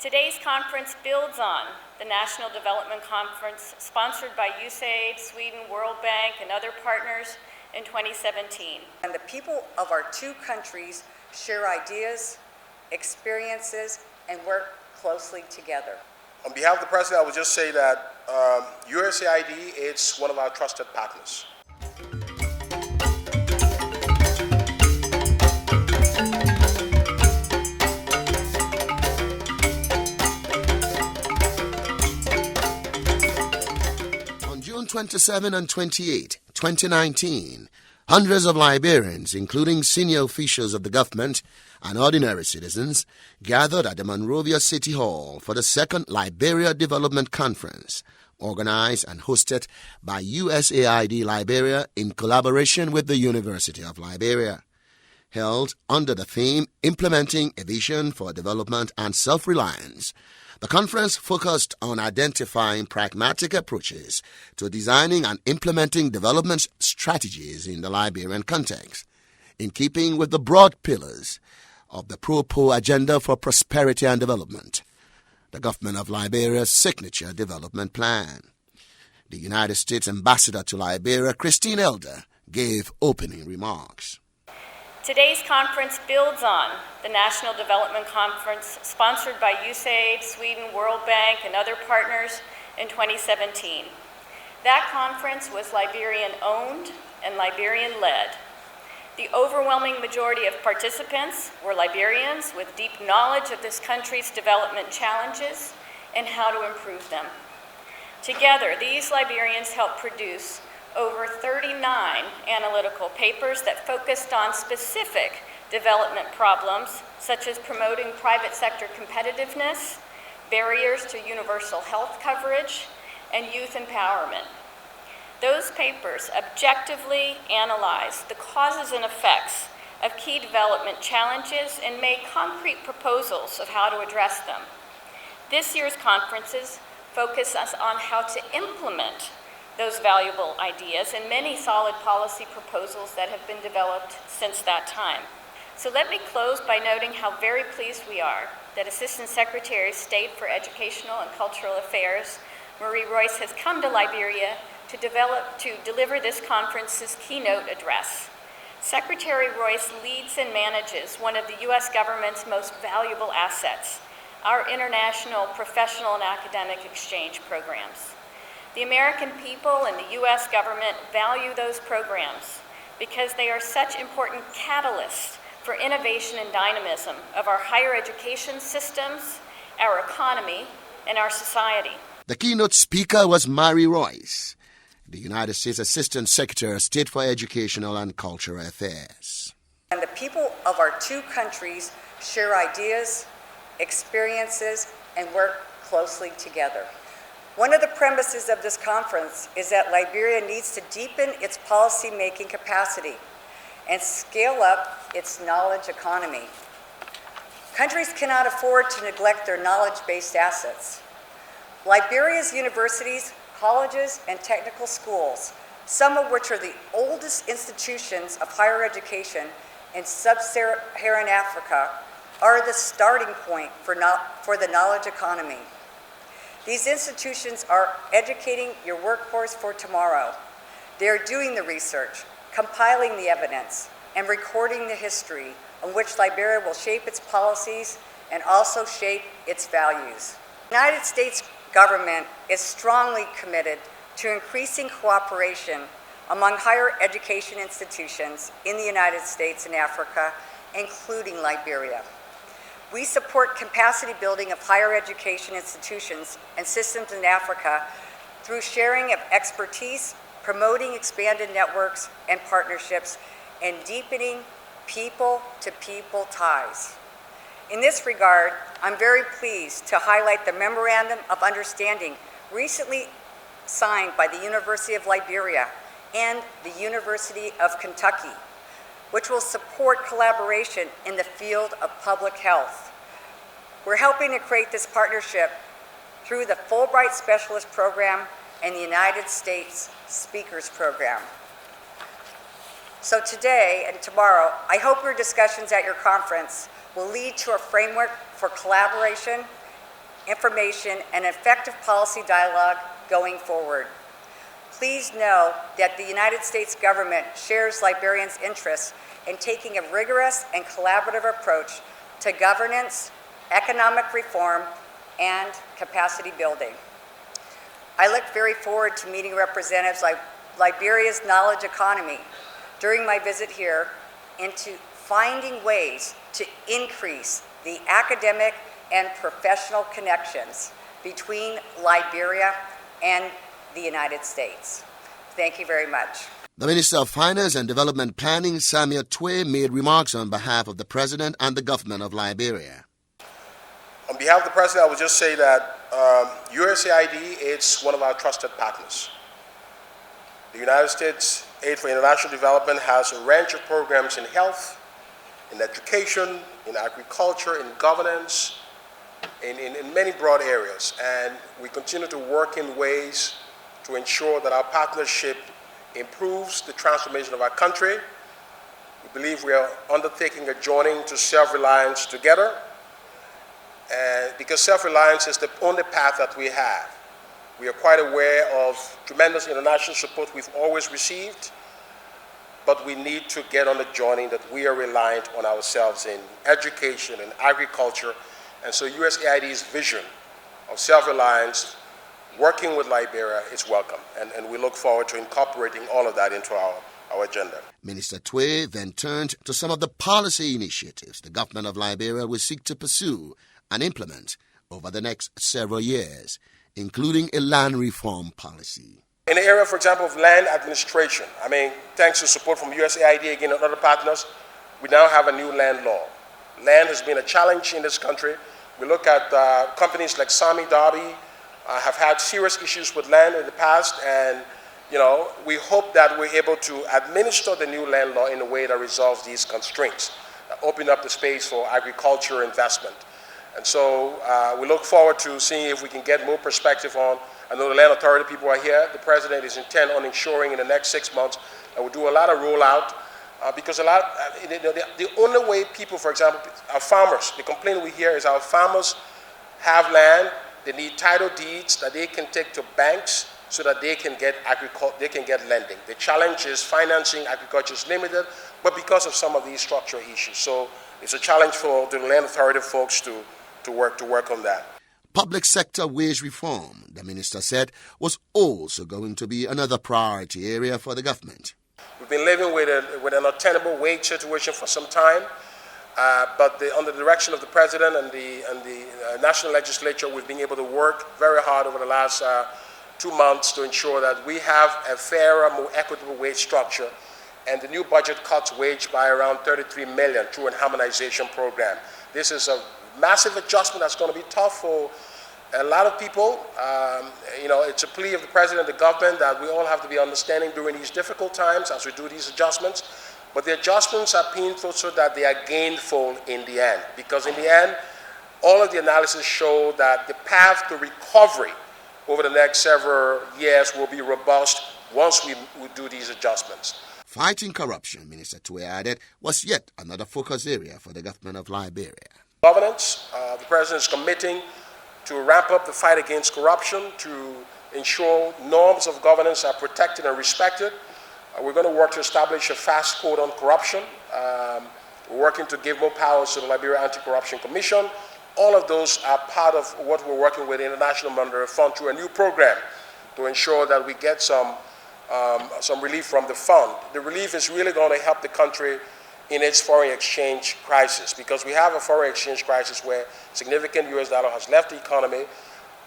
Today's conference builds on the National Development Conference sponsored by USAID, Sweden, World Bank, and other partners in 2017. And the people of our two countries share ideas, experiences, and work closely together. On behalf of the President, I would just say that USAID is one of our trusted partners. On June 27 and 28, 2019, hundreds of Liberians, including senior officials of the government and ordinary citizens, gathered at the Monrovia City Hall for the second Liberia Development Conference, organized and hosted by USAID Liberia in collaboration with the University of Liberia. Held under the theme Implementing a Vision for Development and Self-Reliance, the conference focused on identifying pragmatic approaches to designing and implementing development strategies in the Liberian context, in keeping with the broad pillars of the Pro-Po Agenda for Prosperity and Development, the government of Liberia's signature development plan. The United States Ambassador to Liberia, Christine Elder, gave opening remarks. Today's conference builds on the National Development Conference sponsored by USAID, Sweden, World Bank, and other partners in 2017. That conference was Liberian-owned and Liberian-led. The overwhelming majority of participants were Liberians with deep knowledge of this country's development challenges and how to improve them. Together, these Liberians helped produce over 39 analytical papers that focused on specific development problems, such as promoting private sector competitiveness, barriers to universal health coverage, and youth empowerment. Those papers objectively analyzed the causes and effects of key development challenges and made concrete proposals of how to address them. This year's conferences focus us on how to implement those valuable ideas and many solid policy proposals that have been developed since that time. So let me close by noting how very pleased we are that Assistant Secretary of State for Educational and Cultural Affairs, Marie Royce, has come to Liberia to deliver this conference's keynote address. Secretary Royce leads and manages one of the U.S. government's most valuable assets, our international professional and academic exchange programs. The American people and the U.S. government value those programs because they are such important catalysts for innovation and dynamism of our higher education systems, our economy, and our society. The keynote speaker was Marie Royce, the United States Assistant Secretary of State for Educational and Cultural Affairs. And the people of our two countries share ideas, experiences, and work closely together. One of the premises of this conference is that Liberia needs to deepen its policy-making capacity and scale up its knowledge economy. Countries cannot afford to neglect their knowledge-based assets. Liberia's universities, colleges, and technical schools, some of which are the oldest institutions of higher education in sub-Saharan Africa, are the starting point for the knowledge economy. These institutions are educating your workforce for tomorrow. They are doing the research, compiling the evidence, and recording the history on which Liberia will shape its policies and also shape its values. The United States government is strongly committed to increasing cooperation among higher education institutions in the United States and Africa, including Liberia. We support capacity building of higher education institutions and systems in Africa through sharing of expertise, promoting expanded networks and partnerships, and deepening people-to-people ties. In this regard, I'm very pleased to highlight the Memorandum of Understanding recently signed by the University of Liberia and the University of Kentucky, which will support collaboration in the field of public health. We're helping to create this partnership through the Fulbright Specialist Program and the United States Speakers Program. So today and tomorrow, I hope your discussions at your conference will lead to a framework for collaboration information, and effective policy dialogue going forward. Please know that the United States government shares Liberians' interests in taking a rigorous and collaborative approach to governance, economic reform, and capacity building. I look very forward to meeting representatives like Liberia's knowledge economy during my visit here into finding ways to increase the academic and professional connections between Liberia and the United States. Thank you very much. The Minister of Finance and Development Planning, Samuel Twe, made remarks on behalf of the President and the government of Liberia. On behalf of the President, I would just say that USAID is one of our trusted partners. The United States Aid for International Development has a range of programs in health, in education, in agriculture, in governance, in many broad areas. And we continue to work in ways to ensure that our partnership improves the transformation of our country. We believe we are undertaking a journey to self-reliance together, because self-reliance is the only path that we have. We are quite aware of tremendous international support we've always received, but we need to get on the journey that we are reliant on ourselves in education and agriculture. And so USAID's vision of self-reliance, working with Liberia, is welcome. And we look forward to incorporating all of that into our agenda. Minister Twe then turned to some of the policy initiatives the government of Liberia will seek to pursue and implement over the next several years, including a land reform policy. In the area, for example, of land administration, thanks to support from USAID again and other partners, we now have a new land law. Land has been a challenge in this country. We look at companies like Sami Darby have had serious issues with land in the past, and we hope that we're able to administer the new land law in a way that resolves these constraints, open up the space for agriculture investment. And so we look forward to seeing if we can get more perspective on. I know the land authority people are here. The president is intent on ensuring in the next 6 months that we'll do a lot of rollout because the only way people, for example, our farmers, the complaint we hear is our farmers have land, they need title deeds that they can take to banks so that they can get lending. The challenge is financing agriculture is limited, but because of some of these structural issues. So it's a challenge for the land authority folks to work on that. Public sector wage reform, the minister said, was also going to be another priority area for the government. We've been living with an untenable wage situation for some time, but under the direction of the president and the national legislature, we've been able to work very hard over the last 2 months to ensure that we have a fairer, more equitable wage structure. And the new budget cuts wage by around $33 million through an harmonization program. This is a massive adjustment that's going to be tough for a lot of people. It's a plea of the president and the government that we all have to be understanding during these difficult times as we do these adjustments. But the adjustments are painful so that they are gainful in the end. Because in the end, all of the analysis show that the path to recovery over the next several years will be robust once we do these adjustments. Fighting corruption, Minister Twe added, was yet another focus area for the government of Liberia. Governance, the president is committing to ramp up the fight against corruption, to ensure norms of governance are protected and respected. We're going to work to establish a fast code on corruption. We're working to give more powers to the Liberia Anti-Corruption Commission. All of those are part of what we're working with the International Monetary Fund through a new program to ensure that we get some relief from the fund. The relief is really going to help the country in its foreign exchange crisis, because we have a foreign exchange crisis where significant US dollar has left the economy,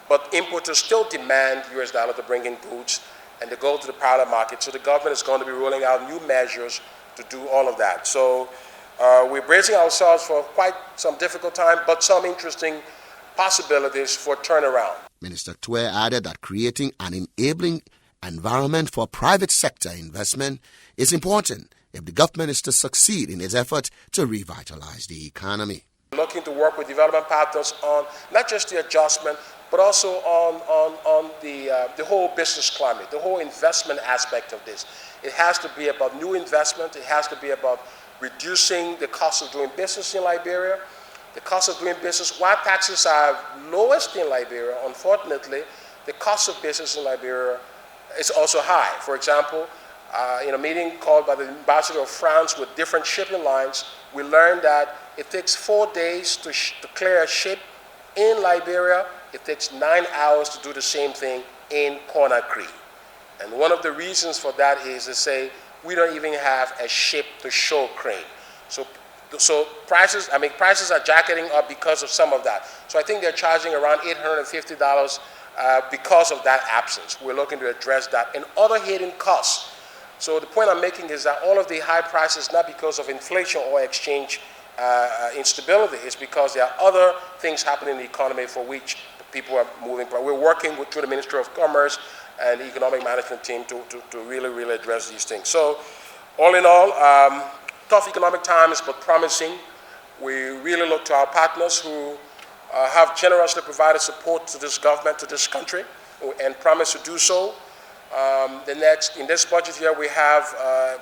but importers still demand US dollar to bring in goods and to go to the parallel market. So the government is going to be rolling out new measures to do all of that. So we're bracing ourselves for quite some difficult time, but some interesting possibilities for turnaround. Minister Twe added that creating an enabling environment for private sector investment is important if the government is to succeed in its effort to revitalize the economy. Looking to work with development partners on not just the adjustment, but also on the whole business climate, the whole investment aspect of this. It has to be about new investment. It has to be about reducing the cost of doing business in Liberia. the cost of doing business, while taxes are lowest in Liberia, unfortunately, the cost of business in Liberia is also high. For example, in a meeting called by the ambassador of France with different shipping lines, we learned that it takes 4 days to clear a ship in Liberia. It takes 9 hours to do the same thing in Conakry. And one of the reasons for that is to say we don't even have a ship-to-shore crane. So prices are jacketing up because of some of that. So I think they're charging around $850 because of that absence. We're looking to address that and other hidden costs. So the point I'm making is that all of the high prices, not because of inflation or exchange instability, it's because there are other things happening in the economy for which people are moving. We're working through the Ministry of Commerce and the Economic Management team to really address these things. So all in all, tough economic times, but promising. We really look to our partners who have generously provided support to this government, to this country, and promise to do so. In this budget year, we have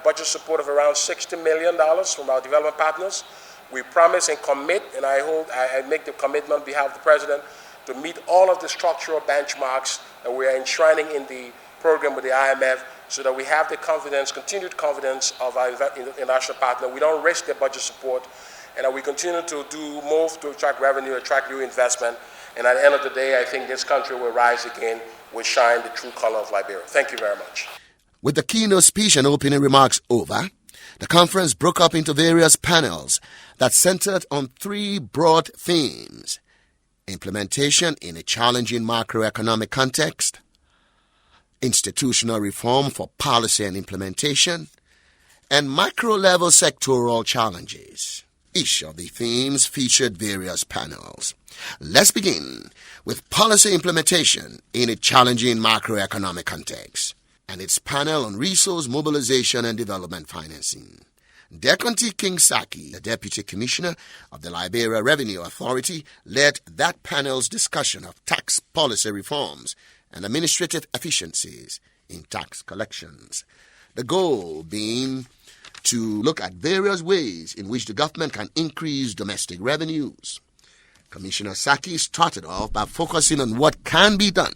budget support of around $60 million from our development partners. We promise and commit, and I make the commitment on behalf of the President to meet all of the structural benchmarks that we are enshrining in the program with the IMF so that we have the confidence, continued confidence of our international partner. We don't risk their budget support, and that we continue to do more to attract revenue, attract new investment, and at the end of the day, I think this country will rise again, will shine the true color of Liberia. Thank you very much. With the keynote speech and opening remarks over, the conference broke up into various panels that centered on 3 broad themes: implementation in a challenging macroeconomic context, institutional reform for policy and implementation, and micro-level sectoral challenges. Each of the themes featured various panels. Let's begin with policy implementation in a challenging macroeconomic context and its panel on resource mobilization and development financing. Dekonti King-Saki, the Deputy Commissioner of the Liberia Revenue Authority, led that panel's discussion of tax policy reforms and administrative efficiencies in tax collections. The goal being to look at various ways in which the government can increase domestic revenues. Commissioner Saki started off by focusing on what can be done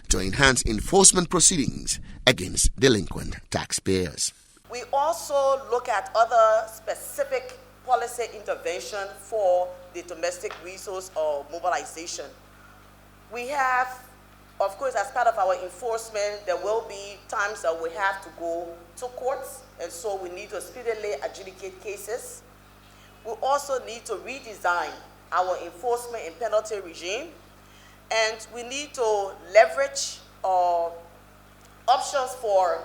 to enhance enforcement proceedings against delinquent taxpayers. We also look at other specific policy intervention for the domestic resource or mobilization. We have, of course, as part of our enforcement, there will be times that we have to go to courts, and so we need to speedily adjudicate cases. We also need to redesign our enforcement and penalty regime, and we need to leverage options for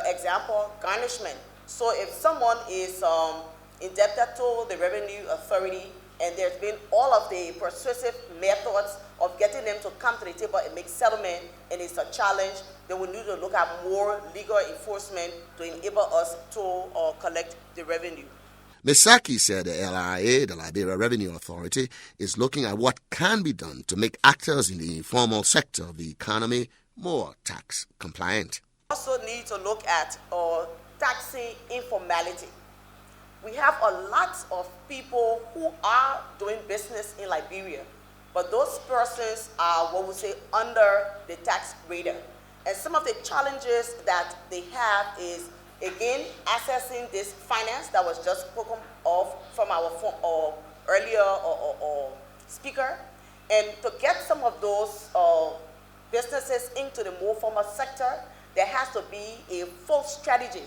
example, garnishment. So if someone is indebted to the Revenue Authority and there's been all of the persuasive methods of getting them to come to the table and make settlement, and it's a challenge, then we need to look at more legal enforcement to enable us to collect the revenue. Ms. Saki said the LRA, the Liberia Revenue Authority, is looking at what can be done to make actors in the informal sector of the economy more tax compliant. We also need to look at taxing informality. We have a lot of people who are doing business in Liberia, but those persons are what we say under the tax radar. And some of the challenges that they have is, again, accessing this finance that was just spoken of from our earlier speaker, and to get some of those businesses into the more formal sector, there has to be a full strategy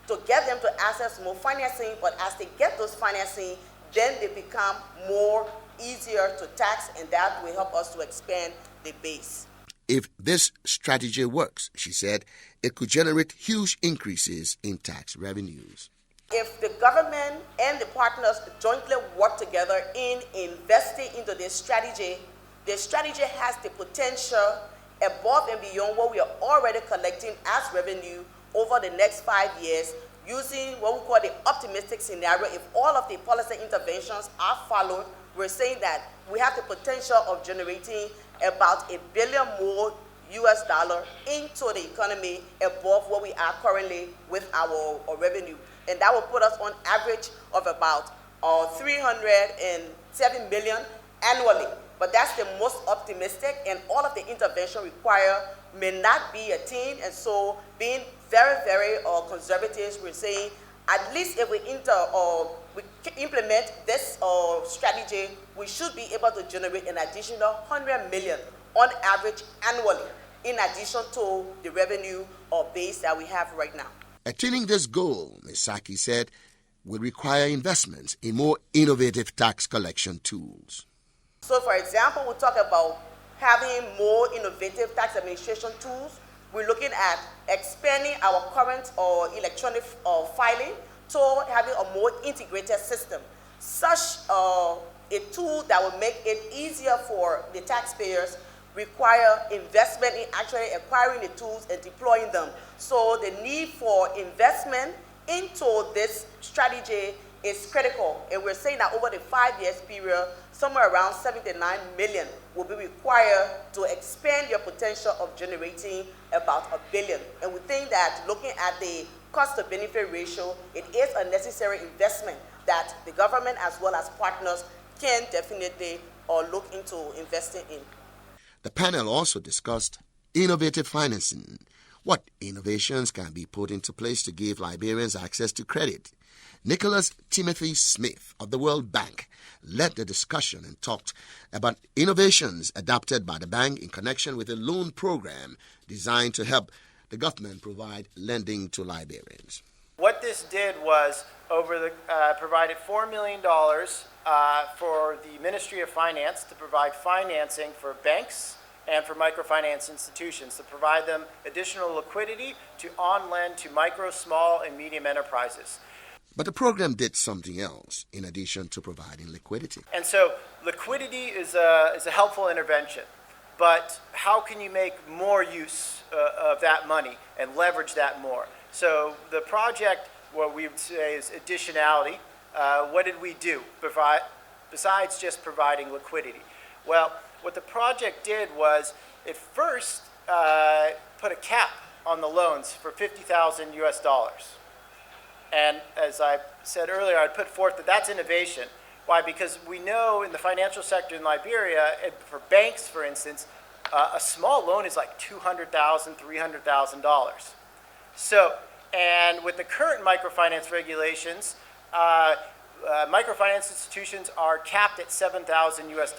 to get them to access more financing, but as they get those financing, then they become more easier to tax, and that will help us to expand the base. If this strategy works, she said, it could generate huge increases in tax revenues. If the government and the partners jointly work together in investing into this strategy, the strategy has the potential above and beyond what we are already collecting as revenue over the next 5 years, using what we call the optimistic scenario. If all of the policy interventions are followed, we're saying that we have the potential of generating about $1 billion more US dollar into the economy above what we are currently with our revenue. And that will put us on average of about 307 million annually. But that's the most optimistic, and all of the intervention required may not be attained. And so, being very, very conservative, we're saying at least if we implement this strategy, we should be able to generate an additional 100 million on average annually, in addition to the revenue base that we have right now. Attaining this goal, Ms. Saki said, will require investments in more innovative tax collection tools. So, for example, we talk about having more innovative tax administration tools. We're looking at expanding our current electronic filing to having a more integrated system. Such a tool that will make it easier for the taxpayers require investment in actually acquiring the tools and deploying them. So the need for investment into this strategy is critical. And we're saying that over the 5 years period, somewhere around 79 million will be required to expand your potential of generating about $1 billion. And we think that looking at the cost to benefit ratio, it is a necessary investment that the government as well as partners can definitely look into investing in. The panel also discussed innovative financing. What innovations can be put into place to give Liberians access to credit? Nicholas Timothy Smith of the World Bank led the discussion and talked about innovations adopted by the bank in connection with a loan program designed to help the government provide lending to Liberians. What this did was provided $4 million for the Ministry of Finance to provide financing for banks and for microfinance institutions to provide them additional liquidity to on-lend to micro, small, and medium enterprises. But the program did something else in addition to providing liquidity. And so liquidity is a helpful intervention. But how can you make more use of that money and leverage that more? So the project, what we would say is additionality. What did we do besides just providing liquidity? Well, what the project did was it first put a cap on the loans for $50,000 US. And as I said earlier, I'd put forth that that's innovation. Why? Because we know in the financial sector in Liberia, for banks, for instance, a small loan is like $200,000, $300,000. So, and with the current microfinance regulations, microfinance institutions are capped at $7,000 US.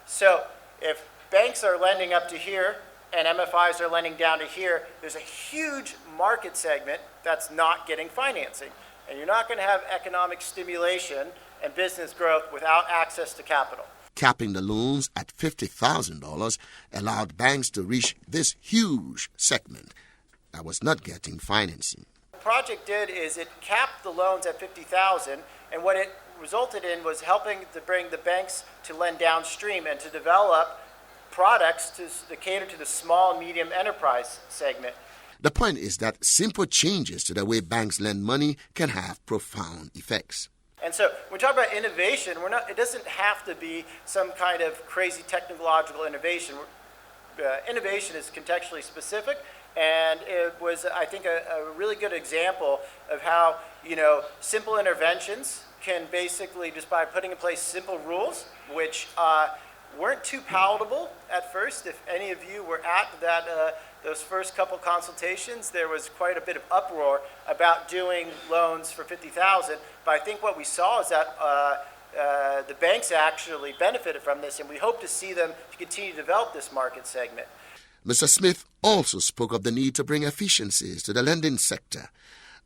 So, if banks are lending up to here and MFIs are lending down to here, there's a huge market segment that's not getting financing. And you're not going to have economic stimulation and business growth without access to capital. Capping the loans at $50,000 allowed banks to reach this huge segment that was not getting financing. What the project did is it capped the loans at $50,000, and what it resulted in was helping to bring the banks to lend downstream and to develop products to cater to the small and medium enterprise segment. The point is that simple changes to the way banks lend money can have profound effects. And so when we talk about innovation, it doesn't have to be some kind of crazy technological innovation. Innovation is contextually specific, and it was, I think, a really good example of how, simple interventions can basically, just by putting in place simple rules, which weren't too palatable at first. If any of you were at those first couple consultations, there was quite a bit of uproar about doing loans for $50,000. But I think what we saw is that the banks actually benefited from this, and we hope to see them to continue to develop this market segment. Mr. Smith also spoke of the need to bring efficiencies to the lending sector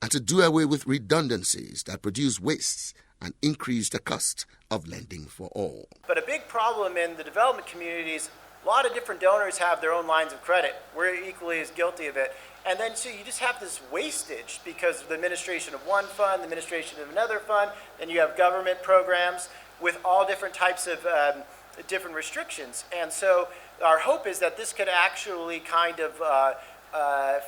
and to do away with redundancies that produce wastes and increase the cost of lending for all. But a big problem in the development communities, a lot of different donors have their own lines of credit. We're equally as guilty of it. And then so you just have this wastage because of the administration of one fund, the administration of another fund, then you have government programs with all different types of different restrictions. And so our hope is that this could actually kind of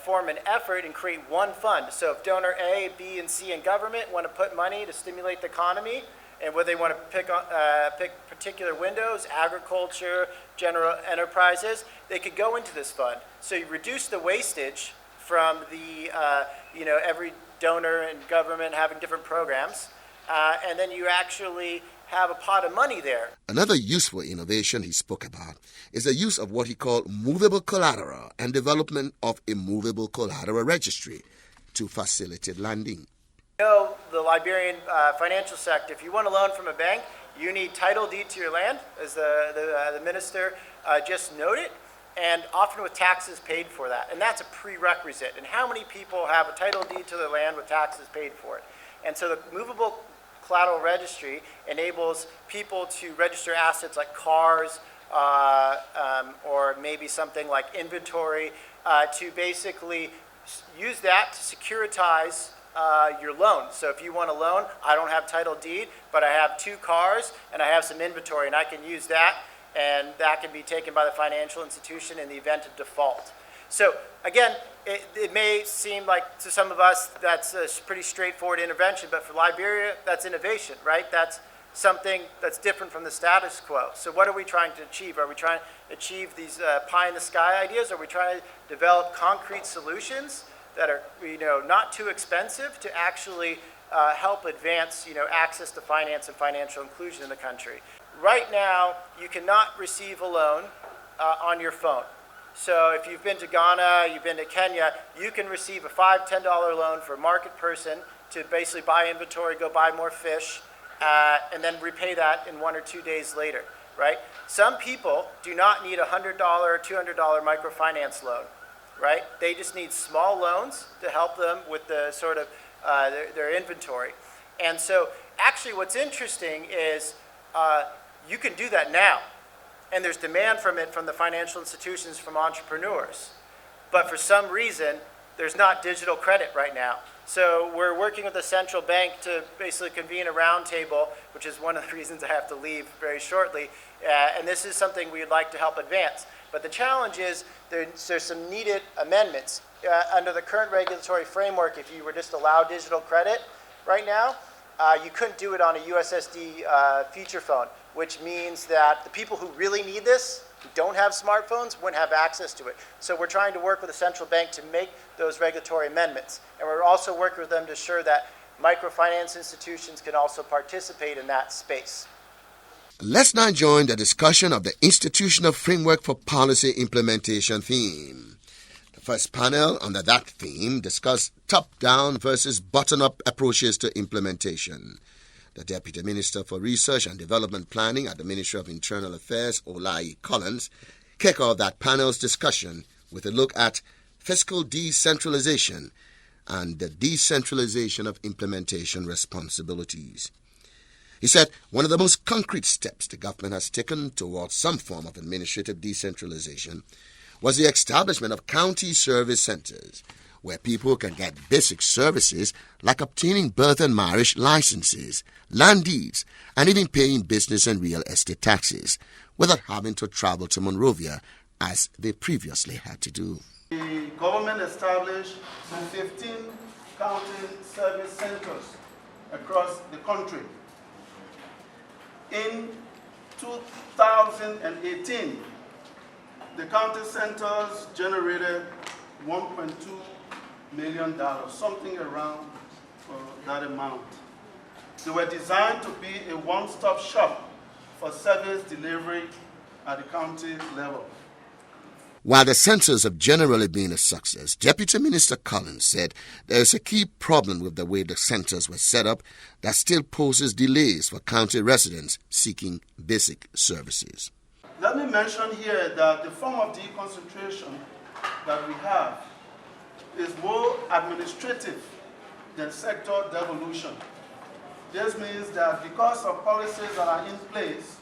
form an effort and create one fund. So if donor A, B, and C in government want to put money to stimulate the economy, and whether they want to pick particular windows, agriculture, general enterprises, they could go into this fund. So you reduce the wastage from the, every donor and government having different programs, and then you actually have a pot of money there. Another useful innovation he spoke about is the use of what he called movable collateral and development of a movable collateral registry to facilitate lending. You know, the Liberian financial sector, if you want a loan from a bank, you need title deed to your land, as the minister just noted, and often with taxes paid for that. And that's a prerequisite. And how many people have a title deed to their land with taxes paid for it? And so the movable collateral registry enables people to register assets like cars or maybe something like inventory to basically use that to securitize your loan. So if you want a loan, I don't have title deed, but I have 2 cars and I have some inventory, and I can use that, and that can be taken by the financial institution in the event of default. So again, it may seem like to some of us that's a pretty straightforward intervention, but for Liberia, that's innovation, right? That's something that's different from the status quo. So what are we trying to achieve? Are we trying to achieve these pie-in-the-sky ideas? Are we trying to develop concrete solutions that are, not too expensive to actually help advance, access to finance and financial inclusion in the country? Right now, you cannot receive a loan on your phone. So if you've been to Ghana, you've been to Kenya, you can receive a $5, $10 loan for a market person to basically buy inventory, go buy more fish, and then repay that in 1 or 2 days later, right? Some people do not need a $100 or $200 microfinance loan, right? They just need small loans to help them with the sort of their inventory. And so actually what's interesting is you can do that now. And there's demand from it from the financial institutions, from entrepreneurs. But for some reason, there's not digital credit right now. So we're working with the central bank to basically convene a roundtable, which is one of the reasons I have to leave very shortly. And this is something we'd like to help advance. But the challenge is there's some needed amendments. Under the current regulatory framework, if you were just allowed digital credit right now, you couldn't do it on a USSD feature phone, which means that the people who really need this, who don't have smartphones, wouldn't have access to it. So we're trying to work with the central bank to make those regulatory amendments. And we're also working with them to ensure that microfinance institutions can also participate in that space. Let's now join the discussion of the Institutional Framework for Policy Implementation theme. The first panel under that theme discussed top-down versus bottom-up approaches to implementation. The Deputy Minister for Research and Development Planning at the Ministry of Internal Affairs, Olai Collins, kicked off that panel's discussion with a look at fiscal decentralization and the decentralization of implementation responsibilities. He said one of the most concrete steps the government has taken towards some form of administrative decentralization was the establishment of county service centers, where people can get basic services like obtaining birth and marriage licenses, land deeds, and even paying business and real estate taxes without having to travel to Monrovia as they previously had to do. The government established 15 county service centers across the country. In 2018, the county centers generated $1.2 million, something around that amount. They were designed to be a one-stop shop for service delivery at the county level. While the centers have generally been a success, Deputy Minister Collins said there is a key problem with the way the centers were set up that still poses delays for county residents seeking basic services. Let me mention here that the form of deconcentration that we have is more administrative than sector devolution. This means that because of policies that are in place,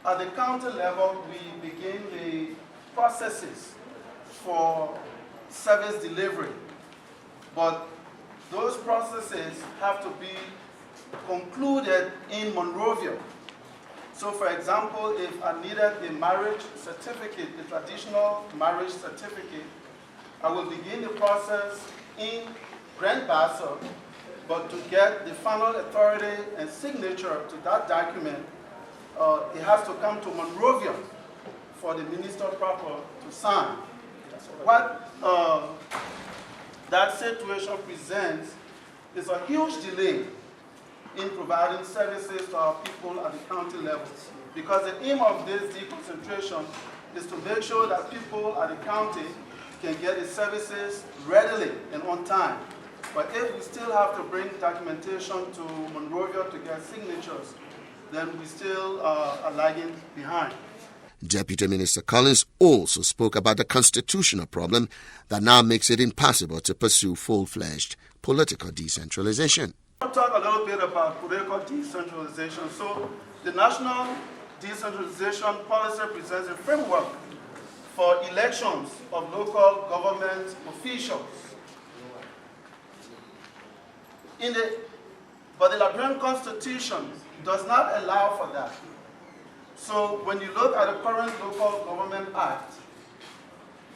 at the county level, we begin the processes for service delivery. But those processes have to be concluded in Monrovia. So for example, if I needed a marriage certificate, a traditional marriage certificate, I will begin the process in Grand Bassa, but to get the final authority and signature to that document, it has to come to Monrovia for the minister proper to sign. What that situation presents is a huge delay in providing services to our people at the county level. Because the aim of this deconcentration is to make sure that people at the county can get the services readily and on time. But if we still have to bring documentation to Monrovia to get signatures, then we still are lagging behind. Deputy Minister Collins also spoke about the constitutional problem that now makes it impossible to pursue full-fledged political decentralization. I'll talk a little bit about political decentralization. So the National Decentralization Policy presents a framework for elections of local government officials. But the Liberian Constitution does not allow for that. So when you look at the current Local Government Act,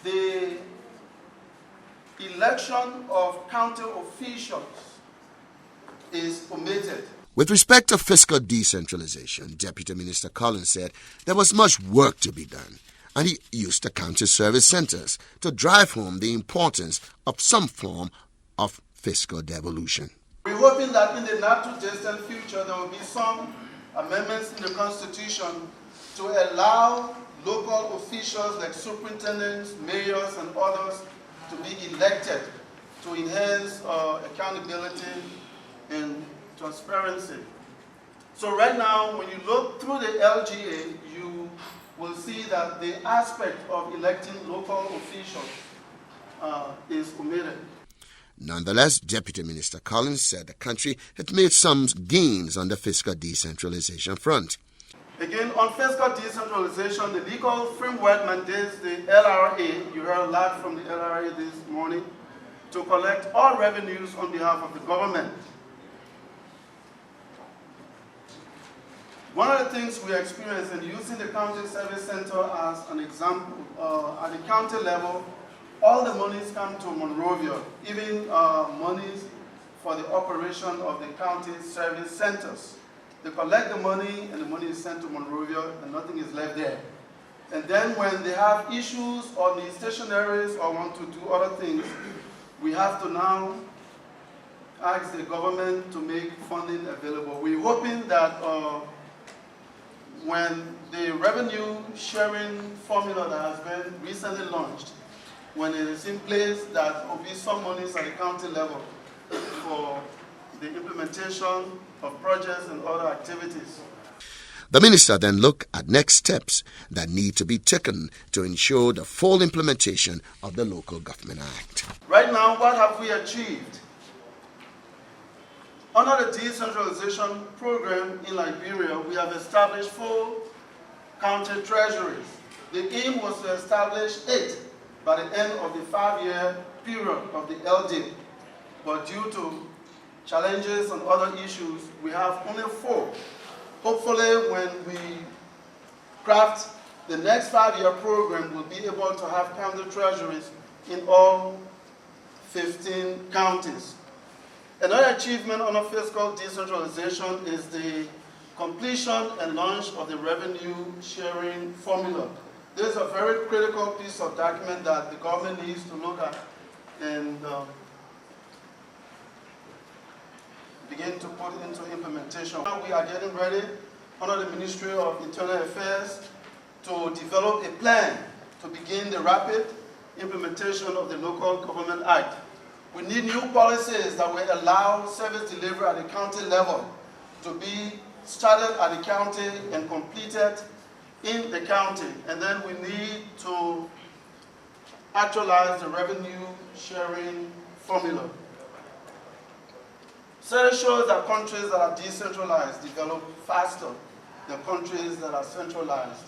the election of county officials is omitted. With respect to fiscal decentralization, Deputy Minister Collins said there was much work to be done, and he used the county service centers to drive home the importance of some form of fiscal devolution. We're hoping that in the not-too-distant future there will be some amendments in the Constitution to allow local officials like superintendents, mayors, and others to be elected to enhance accountability and transparency. So right now, when you look through the LGA, you will see that the aspect of electing local officials is omitted. Nonetheless, Deputy Minister Collins said the country had made some gains on the fiscal decentralization front. Again, on fiscal decentralization, the legal framework mandates the LRA, you heard a lot from the LRA this morning, to collect all revenues on behalf of the government. One of the things we experience in using the county service center as an example, at the county level, all the monies come to Monrovia, even monies for the operation of the county service centers. They collect the money and the money is sent to Monrovia and nothing is left there. And then when they have issues or need stationaries or want to do other things, we have to now ask the government to make funding available. We're hoping that when the revenue sharing formula that has been recently launched, when it is in place, that there will be some monies at the county level for the implementation of projects and other activities. The minister then looked at next steps that need to be taken to ensure the full implementation of the Local Government Act. Right now, what have we achieved? Under the decentralization program in Liberia, we have established 4 county treasuries. The aim was to establish 8 by the end of the 5-year period of the LD. But due to challenges and other issues, we have only 4. Hopefully, when we craft the next 5-year program, we'll be able to have county treasuries in all 15 counties. Another achievement under fiscal decentralization is the completion and launch of the revenue sharing formula. This is a very critical piece of document that the government needs to look at and begin to put into implementation. Now we are getting ready under the Ministry of Internal Affairs to develop a plan to begin the rapid implementation of the Local Government Act. We need new policies that will allow service delivery at the county level to be started at the county and completed in the county. And then we need to actualize the revenue sharing formula. So it shows that countries that are decentralized develop faster than countries that are centralized.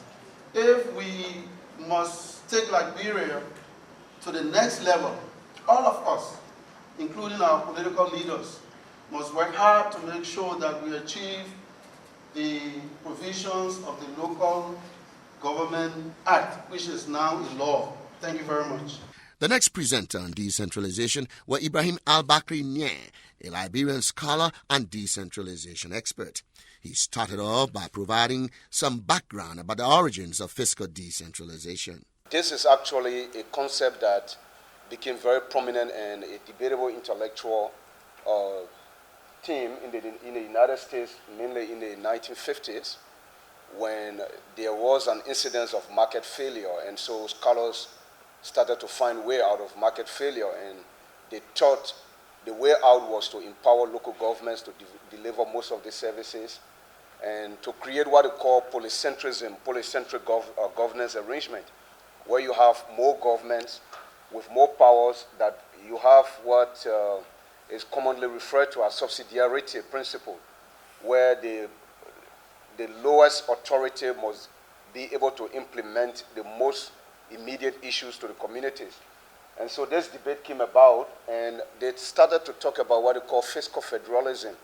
If we must take Liberia to the next level, all of us, including our political leaders, must work hard to make sure that we achieve the provisions of the Local Government Act, which is now in law. Thank you very much. The next presenter on decentralization was Ibrahim Al-Bakri Nye, a Liberian scholar and decentralization expert. He started off by providing some background about the origins of fiscal decentralization. This is actually a concept that became very prominent and a debatable intellectual theme in the United States, mainly in the 1950s, when there was an incidence of market failure, and so scholars started to find way out of market failure, and they thought the way out was to empower local governments to deliver most of the services and to create what they call polycentric governance arrangement, where you have more governments with more powers, that you have what is commonly referred to as subsidiarity principle, where the lowest authority must be able to implement the most immediate issues to the communities. And so this debate came about, and they started to talk about what they call fiscal federalism.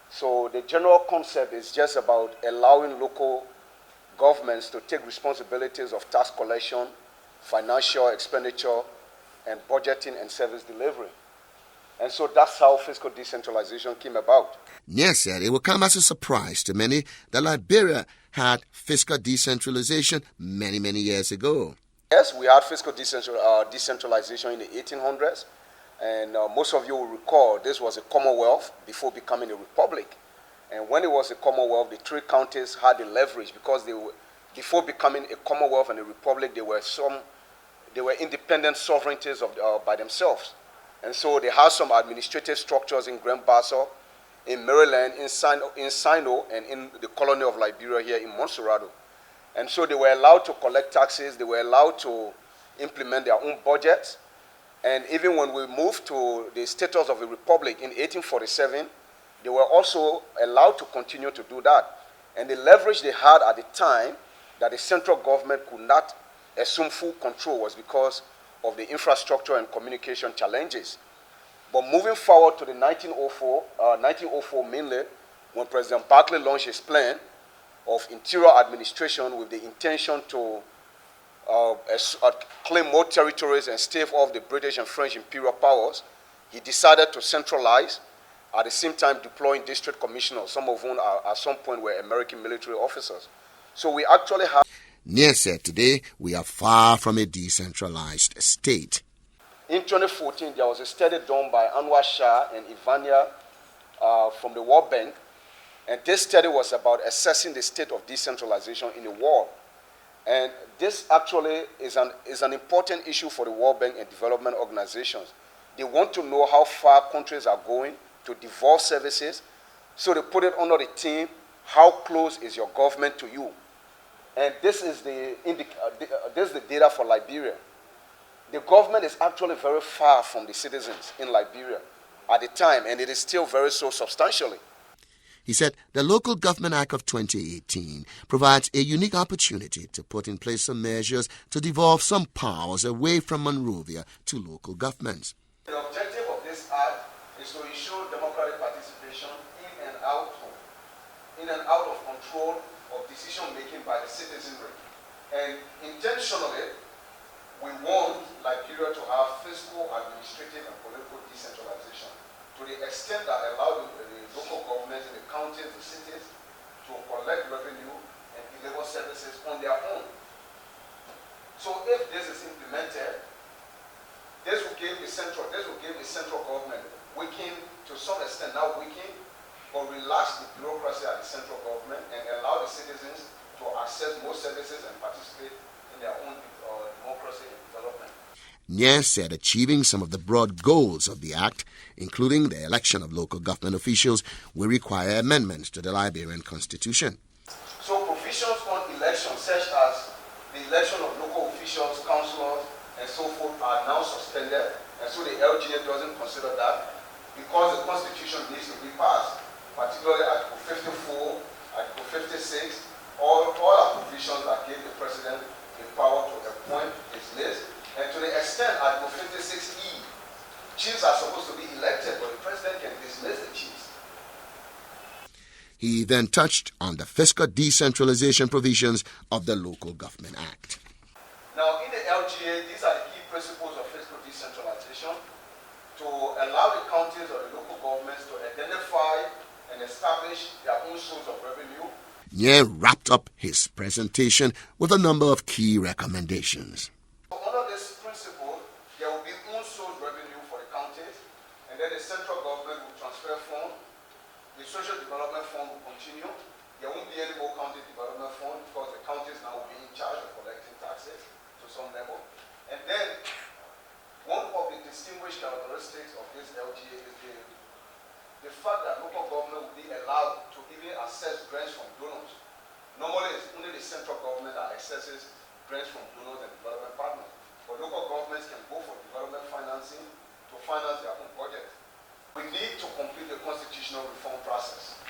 So the general concept is just about allowing local governments to take responsibilities of tax collection, financial expenditure, and budgeting and service delivery. And so that's how fiscal decentralization came about. Yes, said it will come as a surprise to many that Liberia had fiscal decentralization many, many years ago. Yes, we had fiscal decentralization in the 1800s, and most of you will recall this was a commonwealth before becoming a republic. And when it was a commonwealth, the three counties had the leverage because they were, before becoming a commonwealth and a republic, they were independent sovereignties by themselves. And so they had some administrative structures in Grand-Bassa, in Maryland, in Sino, and in the colony of Liberia here in Montserrado. And so they were allowed to collect taxes, they were allowed to implement their own budgets. And even when we moved to the status of a republic in 1847, they were also allowed to continue to do that. And the leverage they had at the time that the central government could not assume full control was because of the infrastructure and communication challenges. But moving forward to the 1904 mainly, when President Barclay launched his plan of interior administration with the intention to claim more territories and stave off the British and French imperial powers, he decided to centralize, at the same time deploying district commissioners, some of whom at some point were American military officers. So we actually have... Near said today, we are far from a decentralized state. In 2014, there was a study done by Anwar Shah and Ivania from the World Bank, and this study was about assessing the state of decentralization in the world. And this actually is an important issue for the World Bank and development organizations. They want to know how far countries are going to devolve services, so they put it under the theme, how close is your government to you? And this is the data for Liberia. The government is actually very far from the citizens in Liberia at the time, and it is still very so substantially. He said the Local Government Act of 2018 provides a unique opportunity to put in place some measures to devolve some powers away from Monrovia to local governments. The objective of this act is to ensure democratic participation in and out of control of decision-making by the citizenry. And intentionally, we want Liberia to have fiscal, administrative, and political decentralization to the extent that allow the local governments in the counties, the cities, to collect revenue and deliver services on their own. So if this is implemented, this will give the central government to some extent now weaken or relax the bureaucracy at the central government and allow the citizens to access more services and participate in their own democracy and development. Nye said achieving some of the broad goals of the Act, including the election of local government officials, will require amendments to the Liberian Constitution. So provisions on elections, such as the election of local officials, councillors, and so forth, are now suspended. And so the LGA doesn't consider that because the Constitution needs to be passed, particularly Article 54, Article 56, all are provisions that give the President the power to appoint his list. And to the extent Article 56E, chiefs are supposed to be elected, but the President can dismiss the chiefs. He then touched on the fiscal decentralization provisions of the Local Government Act. Now, in the LGA, these are the key principles of fiscal decentralization to allow the counties or the local governments to identify and establish their own source of revenue. Nye wrapped up his presentation with a number of key recommendations. Under this principle, there will be own source revenue for the counties, and then the central government will transfer funds continue. There won't be any more county development fund because the counties now will be in charge of collecting taxes to some level. And then one of the distinguished characteristics of this LGA is the fact that local government will be allowed to even access grants from donors. Normally, it's only the central government that accesses grants from donors and development partners. But local governments can go for development financing to finance their own project. We need to complete the constitutional reform process.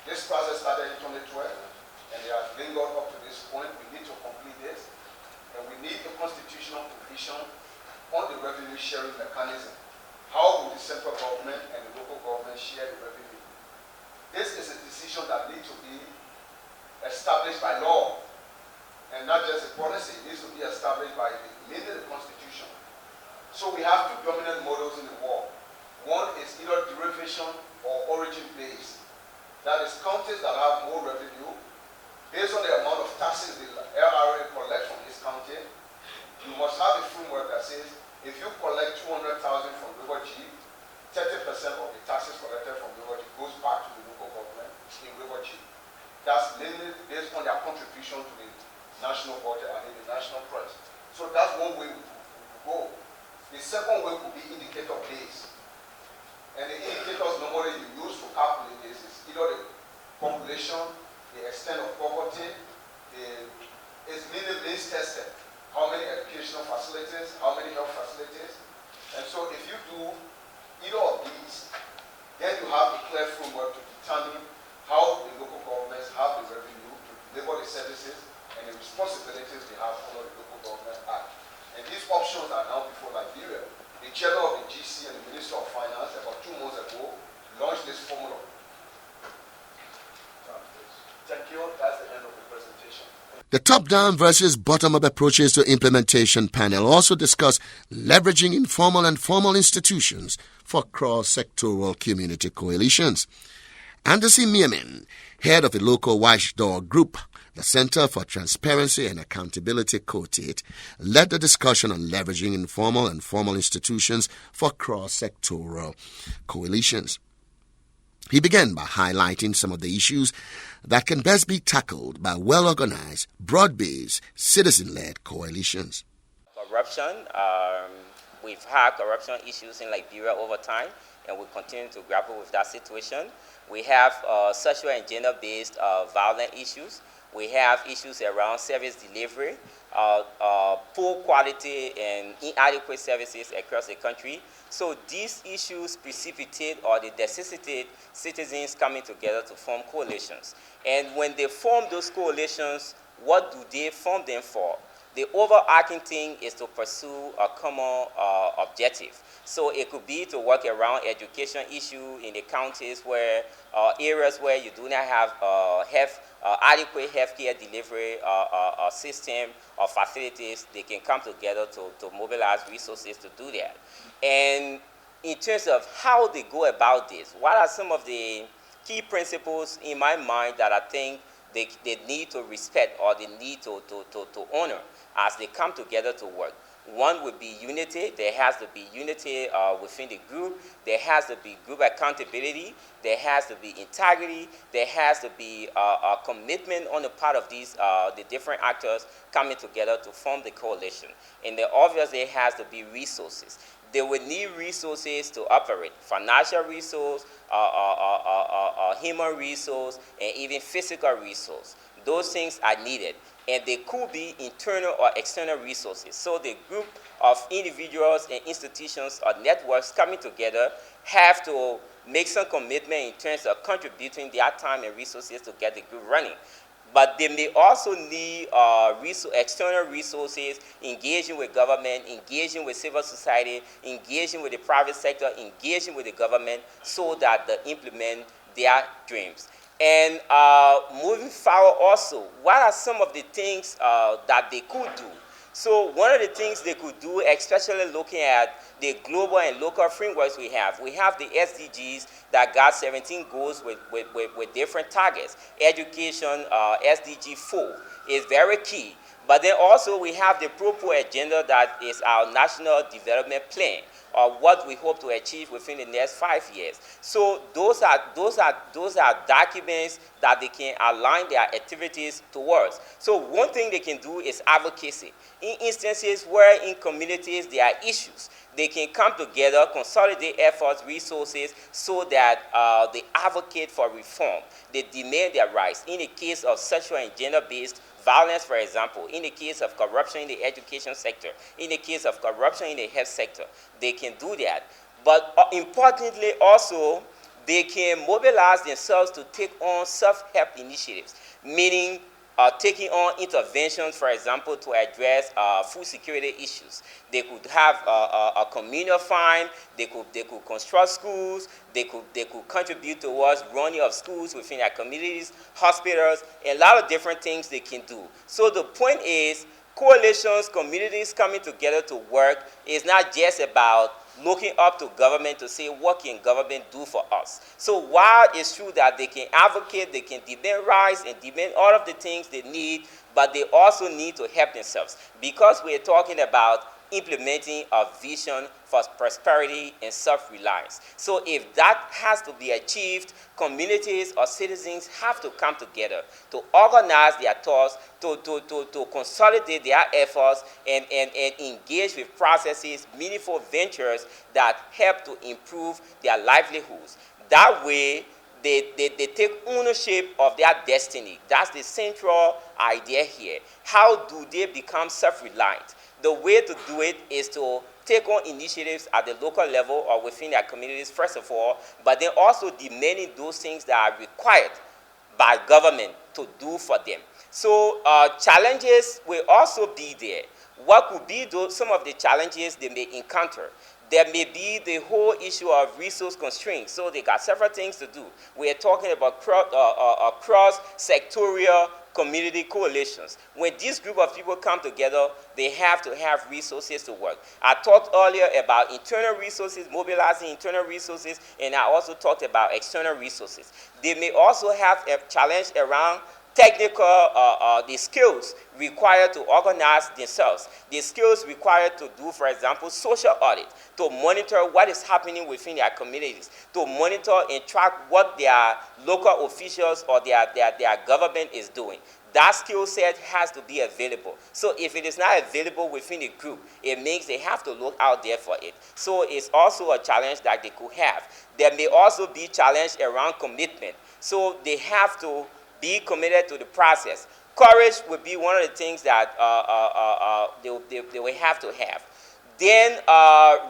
This process started in 2012, and they have lingered up to this point. We need to complete this, and we need a constitutional provision on the revenue sharing mechanism. How will the central government and the local government share the revenue? This is a decision that needs to be established by law, and not just a policy. It needs to be established by mainly the Constitution. So we have two dominant models in the world. One is either derivation or origin-based. That is, counties that have more revenue, based on the amount of taxes the LRA collects from this county, you must have a framework that says, if you collect 200,000 from River G, 30% of the taxes collected from River G goes back to the local government in River G. That's mainly based on their contribution to the national budget and in the national press. So that's one way we go. The second way would be indicator-based. And the indicators normally you use to calculate this is either the population, the extent of poverty, it's mainly base tested. How many educational facilities, how many health facilities. And so if you do either of these, then you have a clear framework to determine how the local governments have the revenue to deliver the services and the responsibilities they have under the Local Government Act. And these options are now before Liberia. The chairman of the GC and the Minister of Finance about 2 months ago launched this formula. Thank you. That's the end of the presentation. The top-down versus bottom-up approaches to implementation panel also discussed leveraging informal and formal institutions for cross-sectoral community coalitions. Anderson Miemin, head of a local watchdog group, the Center for Transparency and Accountability Quartet, led the discussion on leveraging informal and formal institutions for cross-sectoral coalitions. He began by highlighting some of the issues that can best be tackled by well-organized, broad-based, citizen-led coalitions. Corruption. We've had corruption issues in Liberia over time, and we continue to grapple with that situation. We have sexual and gender-based violent issues. We have issues around service delivery, poor quality and inadequate services across the country. So these issues precipitate or they necessitate citizens coming together to form coalitions. And when they form those coalitions, what do they form them for? The overarching thing is to pursue a common objective. So it could be to work around education issue in the counties where areas where you do not have adequate healthcare delivery system or facilities. They can come together to mobilize resources to do that. And in terms of how they go about this, what are some of the key principles in my mind that I think they need to respect or they need to honor as they come together to work? One would be unity. There has to be unity within the group. There has to be group accountability. There has to be integrity. There has to be a commitment on the part of these the different actors coming together to form the coalition. And then obviously there has to be resources. They would need resources to operate, financial resource, human resource, and even physical resource. Those things are needed. And they could be internal or external resources. So the group of individuals and institutions or networks coming together have to make some commitment in terms of contributing their time and resources to get the group running. But they may also need external resources, engaging with government, engaging with civil society, engaging with the private sector, engaging with the government so that they implement their dreams. And moving forward also, what are some of the things that they could do? So one of the things they could do, especially looking at the global and local frameworks we have the SDGs that got 17 goals with different targets. Education, SDG 4 is very key. But then also we have the Pro-Poor agenda that is our national development plan, or what we hope to achieve within the next 5 years. So those are documents that they can align their activities towards. So one thing they can do is advocacy. In instances where in communities there are issues, they can come together, consolidate efforts, resources, so that they advocate for reform. They demand their rights. In the case of sexual and gender-based violence, for example, in the case of corruption in the education sector, in the case of corruption in the health sector, they can do that. But importantly also, they can mobilize themselves to take on self-help initiatives, meaning taking on interventions, for example, to address food security issues. They could have a communal fund, they could construct schools, they could contribute towards running of schools within their communities, hospitals, a lot of different things they can do. So the point is, coalitions, communities coming together to work is not just about looking up to government to say, what can government do for us? So while it's true that they can advocate, they can demand rights and demand all of the things they need, but they also need to help themselves, because we're talking about implementing a vision for prosperity and self-reliance. So if that has to be achieved, communities or citizens have to come together to organize their thoughts, to consolidate their efforts and engage with processes, meaningful ventures that help to improve their livelihoods. That way, they take ownership of their destiny. That's the central idea here. How do they become self-reliant? The way to do it is to take on initiatives at the local level or within their communities, first of all, but then also demanding those things that are required by government to do for them. So challenges will also be there. What could be some of the challenges they may encounter? There may be the whole issue of resource constraints. So they got several things to do. We are talking about cross-sectorial community coalitions. When this group of people come together, they have to have resources to work. I talked earlier about internal resources, mobilizing internal resources, and I also talked about external resources. They may also have a challenge around technical, the skills required to organize themselves, the skills required to do, for example, social audit, to monitor what is happening within their communities, to monitor and track what their local officials or their government is doing. That skill set has to be available. So if it is not available within the group, it means they have to look out there for it. So it's also a challenge that they could have. There may also be challenge around commitment. So they have to be committed to the process. Courage would be one of the things that they will have to have. Then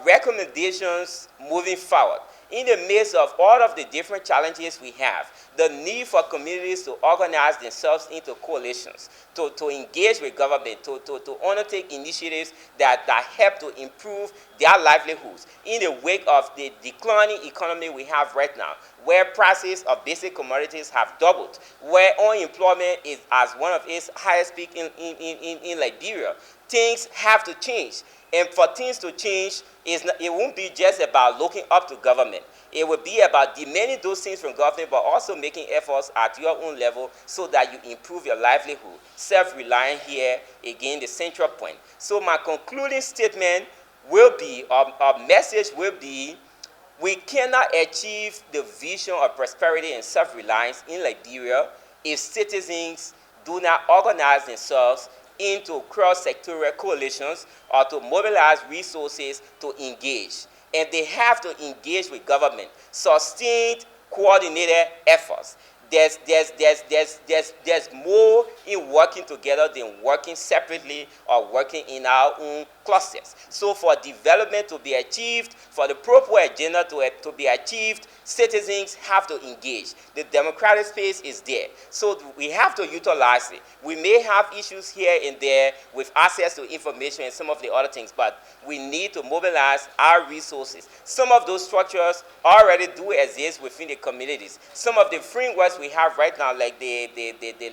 recommendations moving forward. In the midst of all of the different challenges we have, the need for communities to organize themselves into coalitions, to engage with government, to undertake initiatives that help to improve their livelihoods in the wake of the declining economy we have right now, where prices of basic commodities have doubled, where unemployment is as one of its highest peak in Liberia. Things have to change. And for things to change, it won't be just about looking up to government. It will be about demanding those things from government, but also making efforts at your own level so that you improve your livelihood. Self-reliant here, again, the central point. So my concluding statement will be, our message will be, we cannot achieve the vision of prosperity and self-reliance in Liberia if citizens do not organize themselves into cross-sectorial coalitions or to mobilize resources to engage. And they have to engage with government, sustained, coordinated efforts. There's more in working together than working separately or working in our own clusters. So for development to be achieved, for the proper agenda to be achieved, citizens have to engage. The democratic space is there. So we have to utilize it. We may have issues here and there with access to information and some of the other things, but we need to mobilize our resources. Some of those structures already do exist within the communities. Some of the frameworks we have right now, like the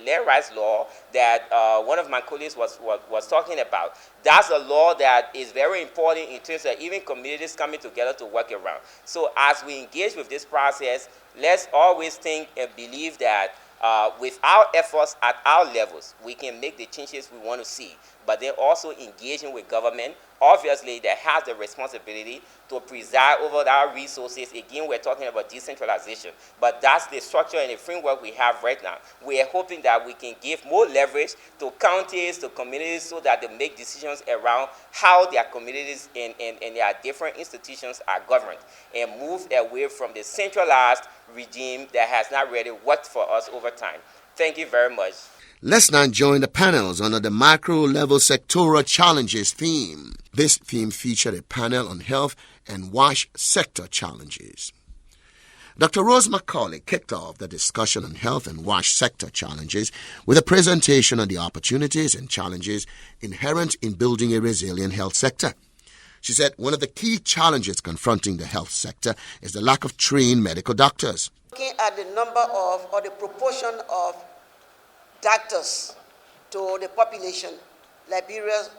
land rights law that one of my colleagues was talking about, that's a law that is very important in terms of even communities coming together to work around. So as we engage with this process, let's always think and believe that with our efforts at our levels, we can make the changes we want to see, but then also engaging with government, obviously that has the responsibility to preside over our resources. Again, we're talking about decentralization, but that's the structure and the framework we have right now. We are hoping that we can give more leverage to counties, to communities, so that they make decisions around how their communities and their different institutions are governed, and move away from the centralized regime that has not really worked for us over time. Thank you very much. Let's now join the panels under the macro-level sectoral challenges theme. This theme featured a panel on health and WASH sector challenges. Dr. Rose Macaulay kicked off the discussion on health and WASH sector challenges with a presentation on the opportunities and challenges inherent in building a resilient health sector. She said one of the key challenges confronting the health sector is the lack of trained medical doctors. Looking at the number of, or the proportion of doctors to the population, Liberia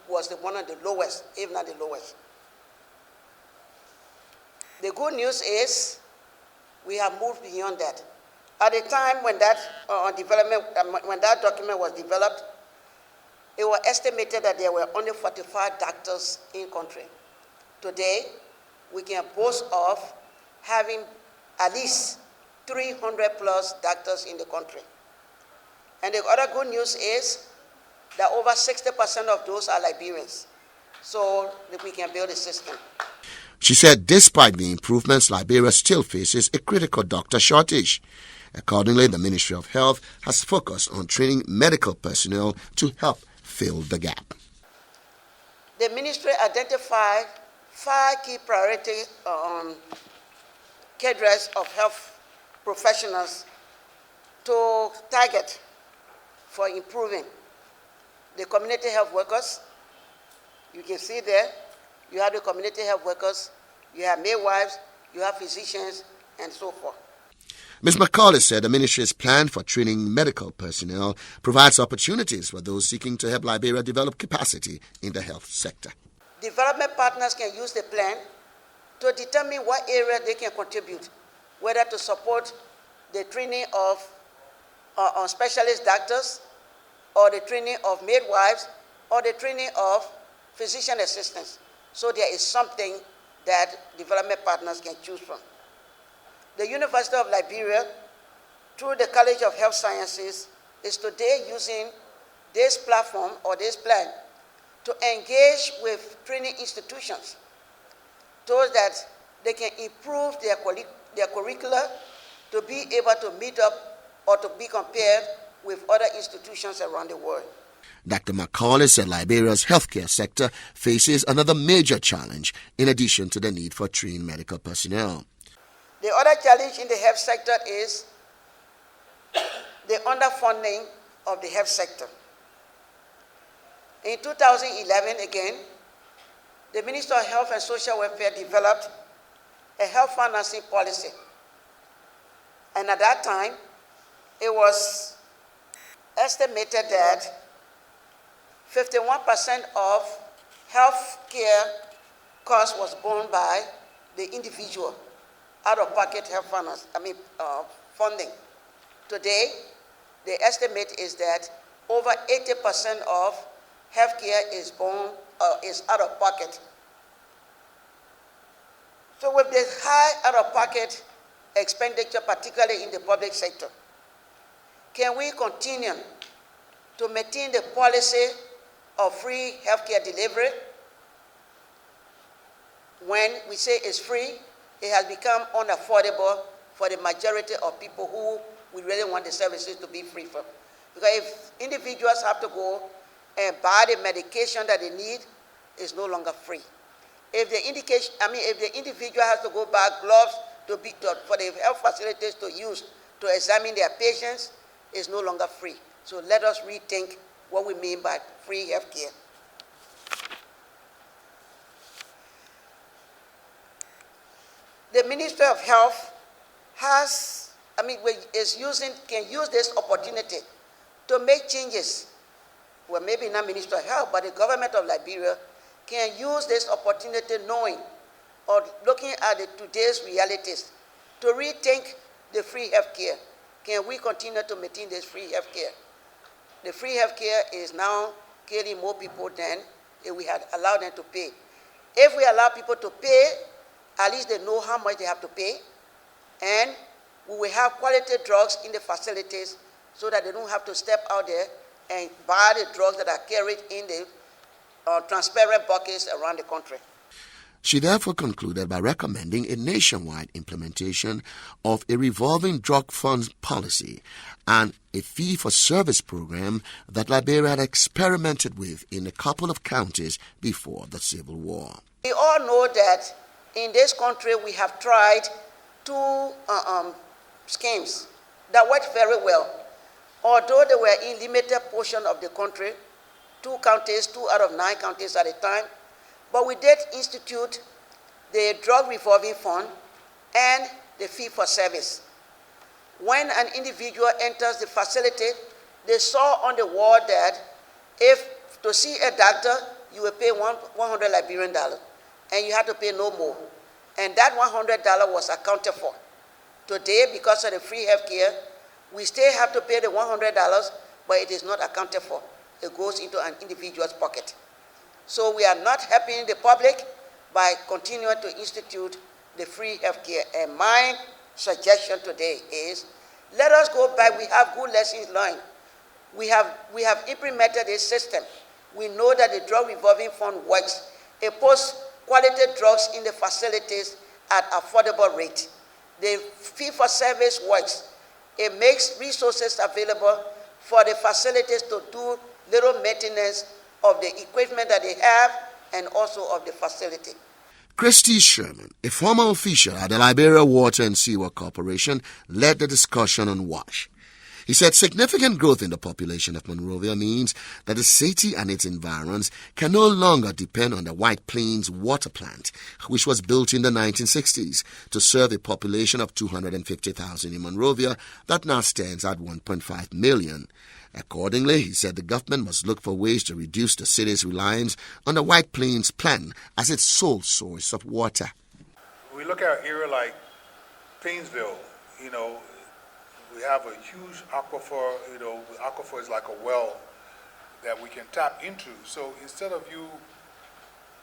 was one of the lowest, if not the lowest. The good news is we have moved beyond that. At the time when that document was developed, it was estimated that there were only 45 doctors in country. Today, we can boast of having at least 300 plus doctors in the country. And the other good news is that over 60% of those are Liberians, so that we can build a system. She said despite the improvements, Liberia still faces a critical doctor shortage. Accordingly, the Ministry of Health has focused on training medical personnel to help fill the gap. The ministry identified 5 key priority cadres of health professionals to target for improving. The community health workers, you can see there, you have the community health workers, you have midwives, you have physicians, and so forth. Ms. Macaulay said the ministry's plan for training medical personnel provides opportunities for those seeking to help Liberia develop capacity in the health sector. Development partners can use the plan to determine what area they can contribute, whether to support the training of specialist doctors, or the training of midwives, or the training of physician assistants. So there is something that development partners can choose from. The University of Liberia, through the College of Health Sciences, is today using this platform or this plan to engage with training institutions so that they can improve their curricula to be able to meet up or to be compared with other institutions around the world. Dr. Macaulay said Liberia's healthcare sector faces another major challenge in addition to the need for trained medical personnel. The other challenge in the health sector is the underfunding of the health sector. In 2011, again, the Minister of Health and Social Welfare developed a health financing policy. And at that time, it was estimated that 51% of health care costs was borne by the individual out-of-pocket health funding. Today, the estimate is that over 80% of health care is out of pocket. So with this high out-of-pocket expenditure, particularly in the public sector, can we continue to maintain the policy of free healthcare delivery? When we say it's free, it has become unaffordable for the majority of people who we really want the services to be free for. Because if individuals have to go and buy the medication that they need, it's no longer free. If the individual has to go buy gloves for the health facilities to use to examine their patients, it's no longer free. So let us rethink what we mean by free healthcare. The Ministry of Health can use this opportunity to make changes. Well, maybe not Ministry of Health, but the government of Liberia can use this opportunity knowing or looking at today's realities to rethink the free healthcare. Can we continue to maintain this free healthcare? The free healthcare is now killing more people than if we had allowed them to pay. If we allow people to pay, at least they know how much they have to pay, and we will have quality drugs in the facilities so that they don't have to step out there and buy the drugs that are carried in the transparent buckets around the country. She therefore concluded by recommending a nationwide implementation of a revolving drug funds policy and a fee-for-service program that Liberia had experimented with in a couple of counties before the Civil War. We all know that in this country we have tried two schemes that worked very well. Although they were in limited portion of the country, 2 counties, 2 out of 9 counties at a time, but we did institute the drug revolving fund and the fee for service. When an individual enters the facility, they saw on the wall that if to see a doctor, you will pay $100 Liberian, and you have to pay no more. And that $100 was accounted for. Today, because of the free health care, we still have to pay the $100, but it is not accounted for. It goes into an individual's pocket. So we are not helping the public by continuing to institute the free health care. And my suggestion today is, let us go back. We have good lessons learned. We have implemented a system. We know that the drug revolving fund works. It puts quality drugs in the facilities at affordable rate. The fee-for-service works. It makes resources available for the facilities to do little maintenance of the equipment that they have and also of the facility. Christy Sherman, a former official at the Liberia Water and Sewer Corporation, led the discussion on WASH. He said significant growth in the population of Monrovia means that the city and its environs can no longer depend on the White Plains water plant, which was built in the 1960s to serve a population of 250,000 in Monrovia that now stands at 1.5 million. Accordingly, he said the government must look for ways to reduce the city's reliance on the White Plains plant as its sole source of water. We look at an area like Painesville, we have a huge aquifer, the aquifer is like a well that we can tap into. So instead of you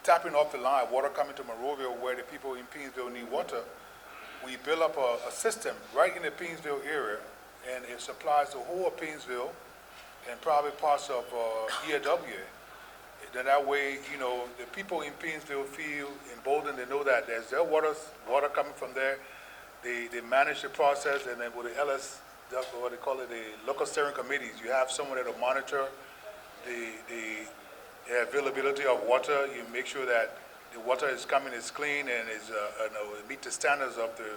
tapping off the line, water coming to Monrovia where the people in Painesville need water, we build up a system right in the Painesville area, and it supplies the whole of Painesville and probably parts of EAW. Then that way, the people in Painesville feel emboldened. They know that there's their water coming from there. They manage the process, and then with the LS, what they call it, the local steering committees, you have someone that will monitor the availability of water. You make sure that the water is coming is clean and is meet the standards of the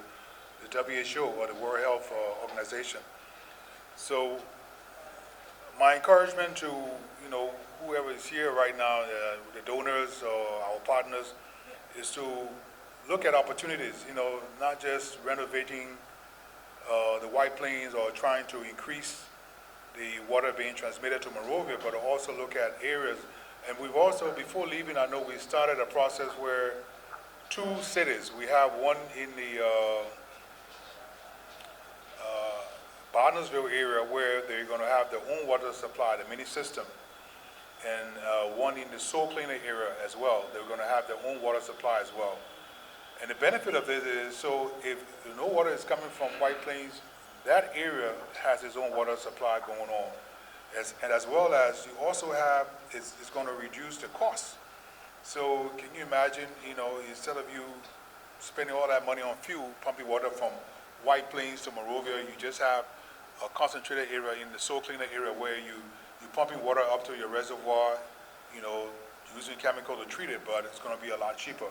WHO or the World Health Organization. So my encouragement to whoever is here right now, the donors or our partners, is to look at opportunities. Not just renovating the White Plains or trying to increase the water being transmitted to Monrovia, but also look at areas. And we've also, before leaving, I know we started a process where 2 cities, we have one in the Barnesville area where they're going to have their own water supply, the mini system, and one in the Soul Cleaner area as well. They're going to have their own water supply as well. And the benefit of this is, so if no water is coming from White Plains, that area has its own water supply going on. And as well as you also have, it's going to reduce the cost. So can you imagine, instead of you spending all that money on fuel, pumping water from White Plains to Monrovia, you just have a concentrated area in the Soul Cleaner area where you're pumping water up to your reservoir, using chemical to treat it, but it's going to be a lot cheaper.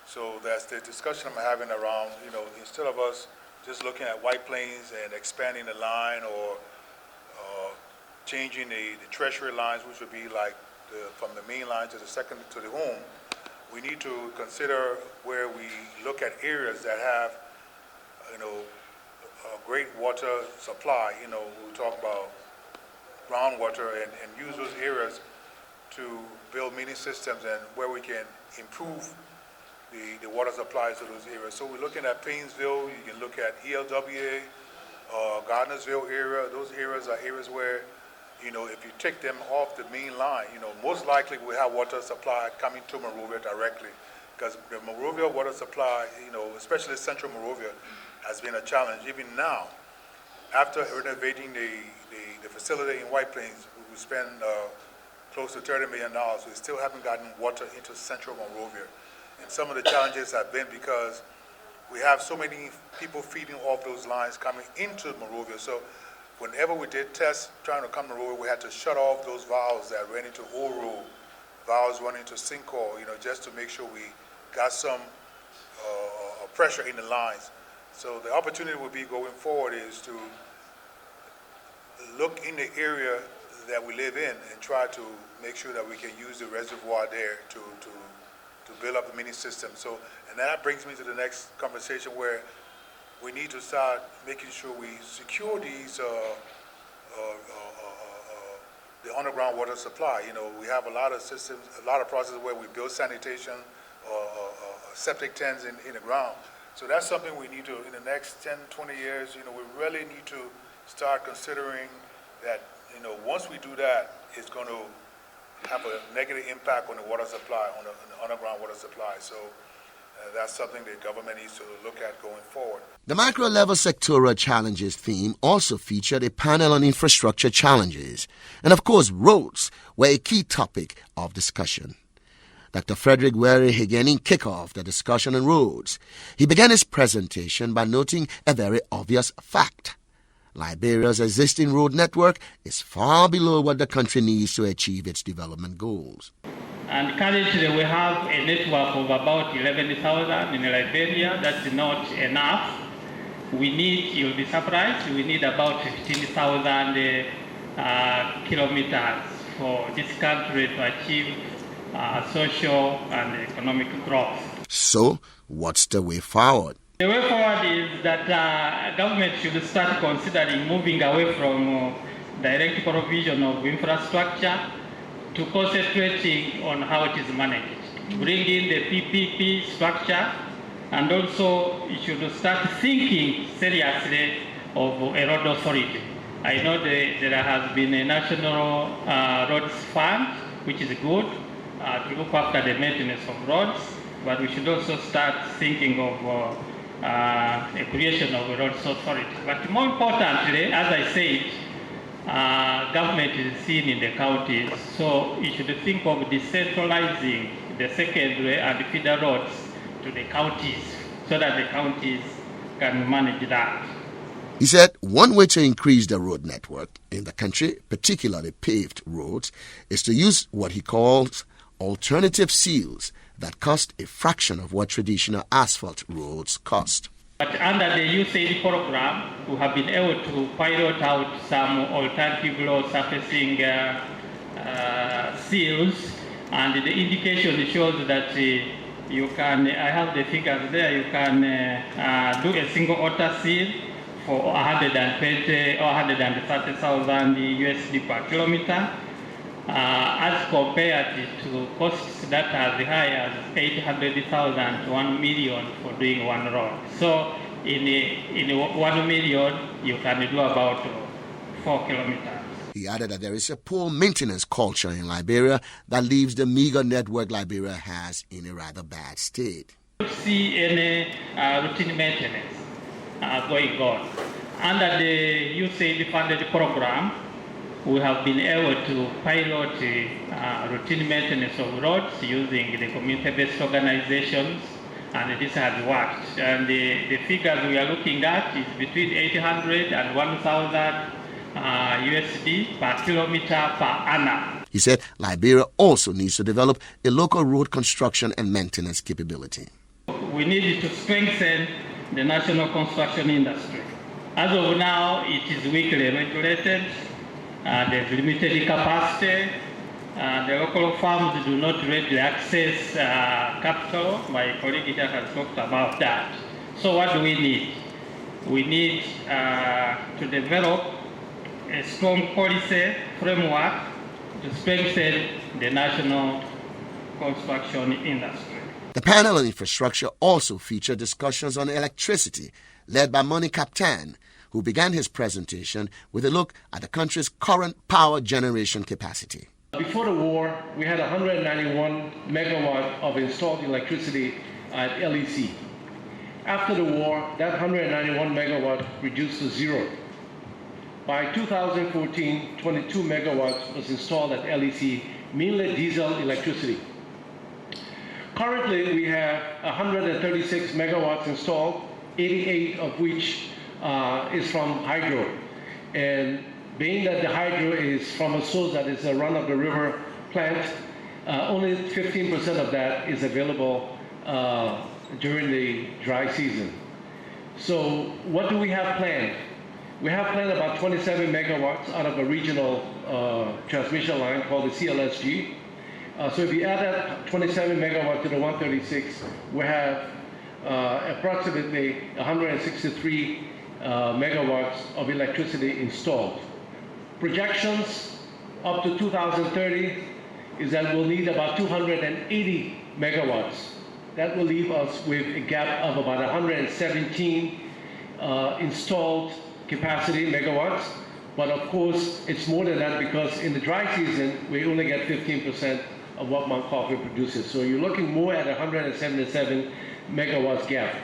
So that's the discussion I'm having around, instead of us just looking at White Plains and expanding the line or changing the treasury lines, which would be like from the main line to the second to the home, we need to consider where we look at areas that have, a great water supply. We talk about groundwater and use those areas to build mini systems and where we can improve the water supplies to those areas. So we're looking at Painesville, you can look at ELWA, Gardnersville area. Those areas are areas where if you take them off the main line, most likely we have water supply coming to Monrovia directly, because the Monrovia water supply, especially central Monrovia, has been a challenge. Even now, after renovating the facility in White Plains, we spent close to $30 million. We still haven't gotten water into central Monrovia. And some of the challenges have been because we have so many people feeding off those lines coming into Monrovia. So whenever we did tests trying to come to Monrovia, we had to shut off those valves that ran into Oro, valves running into Sinkhole, just to make sure we got some pressure in the lines. So the opportunity would be going forward is to look in the area that we live in and try to make sure that we can use the reservoir there to build up the mini system. So, and that brings me to the next conversation where we need to start making sure we secure these, the underground water supply. We have a lot of systems, a lot of processes where we build sanitation, septic tanks in the ground. So that's something we need to, in the next 10, 20 years, we really need to start considering that, once we do that, it's going to have a negative impact on the water supply, on the underground water supply. So that's something the government needs to look at going forward. The macro-level sectoral challenges theme also featured a panel on infrastructure challenges. And of course, roads were a key topic of discussion. Dr. Frederick Were Higgeny kicked off the discussion on roads. He began his presentation by noting a very obvious fact. Liberia's existing road network is far below what the country needs to achieve its development goals. And currently we have a network of about 11,000 in Liberia. That's not enough. We need, you'll be surprised, we need about 15,000 kilometers for this country to achieve social and economic growth. So, what's the way forward? The way forward is that government should start considering moving away from direct provision of infrastructure to concentrating on how it is managed. Bring in the PPP structure, and also you should start thinking seriously of a road authority. I know there has been a national roads fund, which is good to look after the maintenance of roads, but we should also start thinking of a creation of a roads authority. But more importantly, as I said, government is seen in the counties, so you should think of decentralizing the secondary and feeder roads to the counties so that the counties can manage that. He said one way to increase the road network in the country, particularly paved roads, is to use what he calls alternative seals that cost a fraction of what traditional asphalt roads cost. But under the USAID program, we have been able to pilot out some alternative road surfacing seals, and the indication shows that you can, I have the figures there, you can do a single water seal for 120 or 130,000 USD per kilometer, as compared to costs that are as high as 800,000 to 1 million for doing one road. So in 1 million, you can do about 4 kilometers. He added that there is a poor maintenance culture in Liberia that leaves the meager network Liberia has in a rather bad state. We don't see any routine maintenance going on. Under the USAID funded program, we have been able to pilot routine maintenance of roads using the community-based organizations, and this has worked. And the figures we are looking at is between 800 and 1,000 USD per kilometer per annum. He said Liberia also needs to develop a local road construction and maintenance capability. We need to strengthen the national construction industry. As of now, it is weakly regulated. There's limited capacity. The local firms do not readily access capital. My colleague here has talked about that. So what do we need? We need to develop a strong policy framework to strengthen the national construction industry. The panel on infrastructure also featured discussions on electricity, led by Moni Captain, who began his presentation with a look at the country's current power generation capacity. Before the war, we had 191 megawatt of installed electricity at LEC. After the war, that 191 megawatt reduced to zero. By 2014, 22 megawatts was installed at LEC, mainly diesel electricity. Currently, we have 136 megawatts installed, 88 of which is from hydro. And being that the hydro is from a source that is a run-of-the-river plant, only 15% of that is available during the dry season. So what do we have planned? We have planned about 27 megawatts out of a regional transmission line called the CLSG. So if you add that 27 megawatts to the 136, we have approximately 163 megawatts of electricity installed. Projections up to 2030 is that we'll need about 280 megawatts. That will leave us with a gap of about 117 installed capacity megawatts. But of course, it's more than that because in the dry season, we only get 15% of what Mount Coffee produces. So you're looking more at 177 megawatts gap.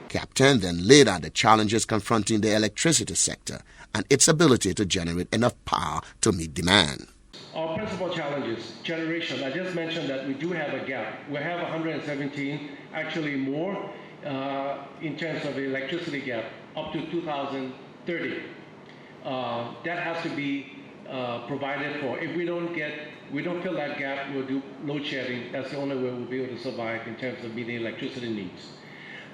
Captain then laid out the challenges confronting the electricity sector and its ability to generate enough power to meet demand. Our principal challenges, generation. I just mentioned that we do have a gap. We have 117, actually more in terms of the electricity gap up to 2030. That has to be provided for. If we don't fill that gap, we'll do load shedding. That's the only way we'll be able to survive in terms of meeting electricity needs.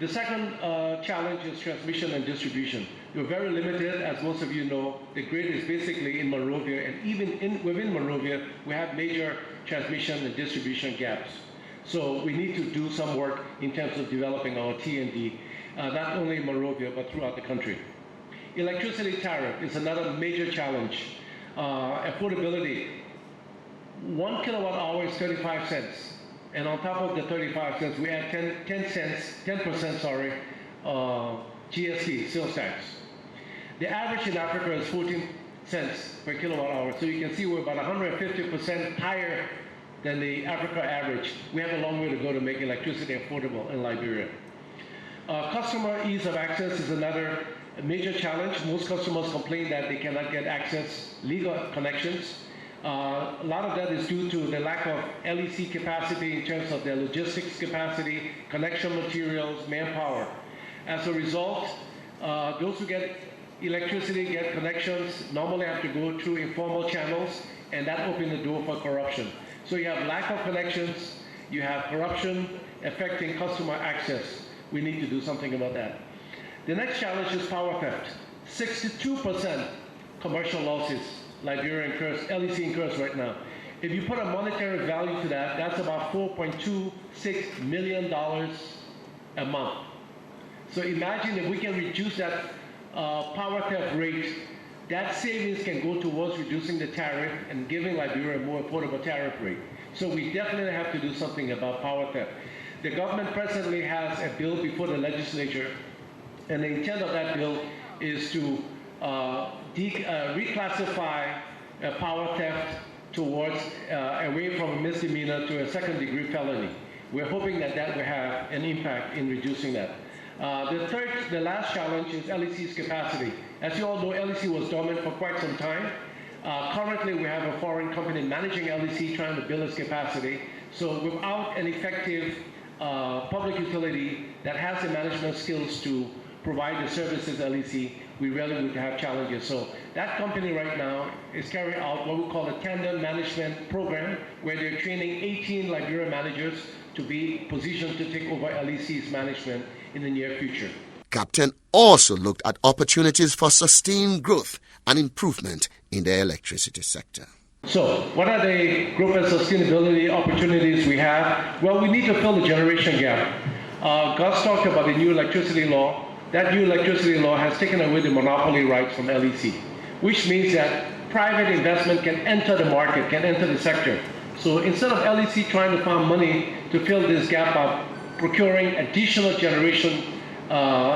The second challenge is transmission and distribution. We're very limited, as most of you know. The grid is basically in Monrovia, and even within Monrovia, we have major transmission and distribution gaps. So we need to do some work in terms of developing our T&D, not only in Monrovia, but throughout the country. Electricity tariff is another major challenge. Affordability. 1 kilowatt hour is 35 cents. And on top of the 35 cents, we add 10% GST, sales tax. The average in Africa is 14 cents per kilowatt hour. So you can see we're about 150% higher than the Africa average. We have a long way to go to make electricity affordable in Liberia. Customer ease of access is another major challenge. Most customers complain that they cannot get access, legal connections. A lot of that is due to the lack of LEC capacity in terms of their logistics capacity, connection materials, manpower. As a result, those who get electricity, get connections, normally have to go through informal channels, and that opens the door for corruption. So you have lack of connections, you have corruption affecting customer access. We need to do something about that. The next challenge is power theft. 62% commercial losses Liberia incurs, LEC incurs right now. If you put a monetary value to that, that's about $4.26 million a month. So imagine if we can reduce that power theft rate, that savings can go towards reducing the tariff and giving Liberia a more affordable tariff rate. So we definitely have to do something about power theft. The government presently has a bill before the legislature, and the intent of that bill is to reclassify power theft towards away from a misdemeanor to a second-degree felony. We're hoping that that will have an impact in reducing that. The last challenge is LEC's capacity. As you all know, LEC was dormant for quite some time. Currently, we have a foreign company managing LEC trying to build its capacity. So without an effective public utility that has the management skills to provide the services LEC, we really would have challenges. So that company right now is carrying out what we call a tandem management program, where they're training 18 Liberia managers to be positioned to take over LEC's management in the near future. Captain also looked at opportunities for sustained growth and improvement in the electricity sector. So what are the growth and sustainability opportunities we have? Well, we need to fill the generation gap. Gus talked about the new electricity law. That new electricity law has taken away the monopoly rights from LEC, which means that private investment can enter the market, can enter the sector. So instead of LEC trying to find money to fill this gap of procuring additional generation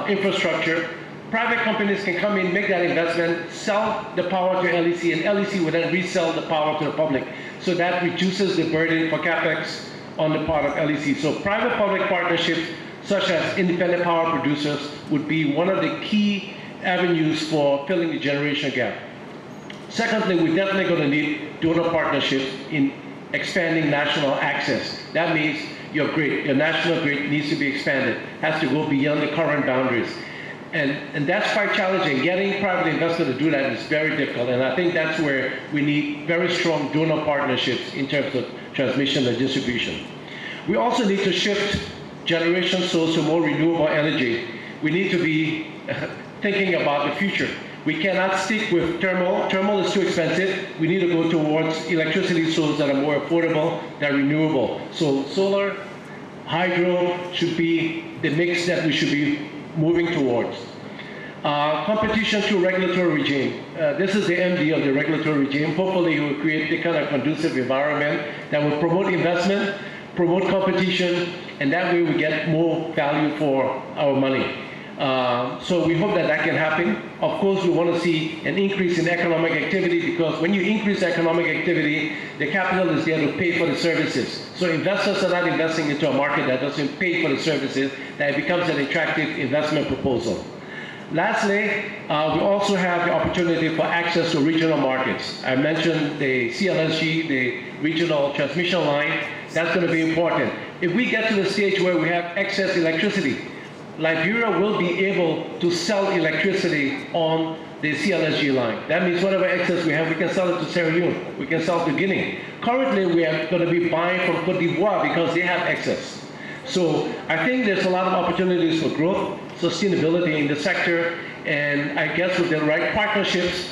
infrastructure, private companies can come in, make that investment, sell the power to LEC, and LEC will then resell the power to the public. So that reduces the burden for CapEx on the part of LEC. So private-public partnerships, such as independent power producers, would be one of the key avenues for filling the generation gap. Secondly, we're definitely going to need donor partnerships in expanding national access. That means your grid, your national grid needs to be expanded, has to go beyond the current boundaries. And that's quite challenging. Getting private investors to do that is very difficult, and I think that's where we need very strong donor partnerships in terms of transmission and distribution. We also need to shift generation source to more renewable energy. We need to be thinking about the future. We cannot stick with thermal. Thermal is too expensive. We need to go towards electricity sources that are more affordable, that are renewable. So solar, hydro should be the mix that we should be moving towards. Competition to regulatory regime. This is the MD of the regulatory regime. Hopefully it will create the kind of conducive environment that will promote investment, promote competition, and that way we get more value for our money. So we hope that that can happen. Of course, we want to see an increase in economic activity, because when you increase economic activity, the capital is there to pay for the services. So investors are not investing into a market that doesn't pay for the services, that it becomes an attractive investment proposal. Lastly, we also have the opportunity for access to regional markets. I mentioned the CLSG, the regional transmission line. That's going to be important. If we get to the stage where we have excess electricity, Liberia will be able to sell electricity on the CLSG line. That means whatever excess we have, we can sell it to Sierra Leone, we can sell it to Guinea. Currently, we are going to be buying from Cote d'Ivoire because they have excess. So I think there's a lot of opportunities for growth, sustainability in the sector, and I guess with the right partnerships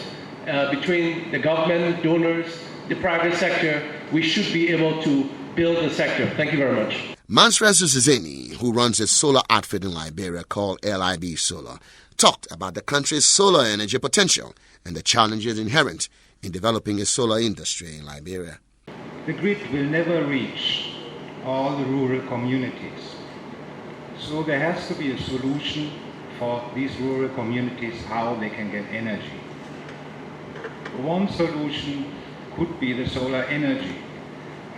between the government, donors, the private sector, we should be able to build the sector. Thank you very much. Mansresu Zizeni, who runs a solar outfit in Liberia called LIB Solar, talked about the country's solar energy potential and the challenges inherent in developing a solar industry in Liberia. The grid will never reach all the rural communities. So there has to be a solution for these rural communities how they can get energy. One solution could be the solar energy.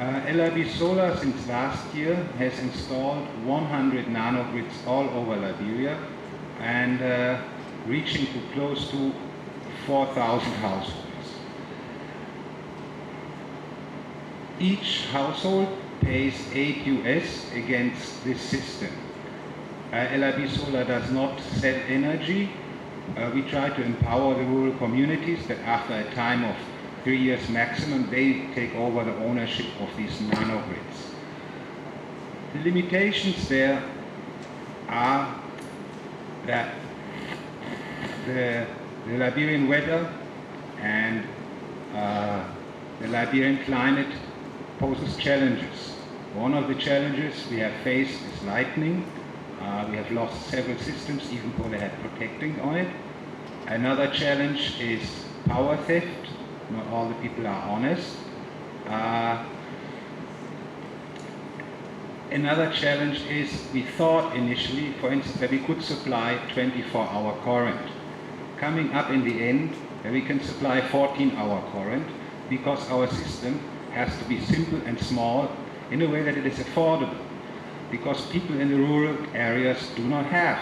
LIB Solar since last year has installed 100 nanogrids all over Liberia and reaching to close to 4,000 households. Each household pays $8 against this system. LIB Solar does not sell energy. We try to empower the rural communities that after a time of 3 years maximum, they take over the ownership of these nanogrids. The limitations there are that the Liberian weather and the Liberian climate poses challenges. One of the challenges we have faced is lightning. We have lost several systems even though they had protecting on it. Another challenge is power theft. Not all the people are honest. Another challenge is we thought initially, for instance, that we could supply 24-hour current. Coming up in the end, we can supply 14-hour current because our system has to be simple and small in a way that it is affordable. Because people in the rural areas do not have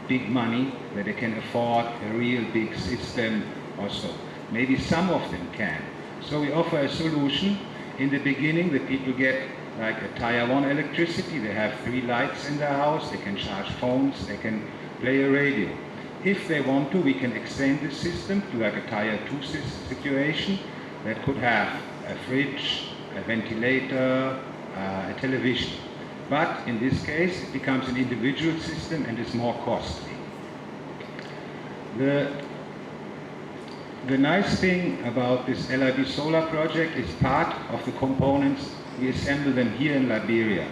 big money that they can afford a real big system or so. Maybe some of them can. So we offer a solution. In the beginning, the people get like a Tier 1 electricity. They have 3 lights in their house. They can charge phones. They can play a radio. If they want to, we can extend the system to like a Tier 2 situation that could have a fridge, a ventilator, a television. But in this case, it becomes an individual system and is more costly. The nice thing about this LIB Solar project is part of the components, we assemble them here in Liberia,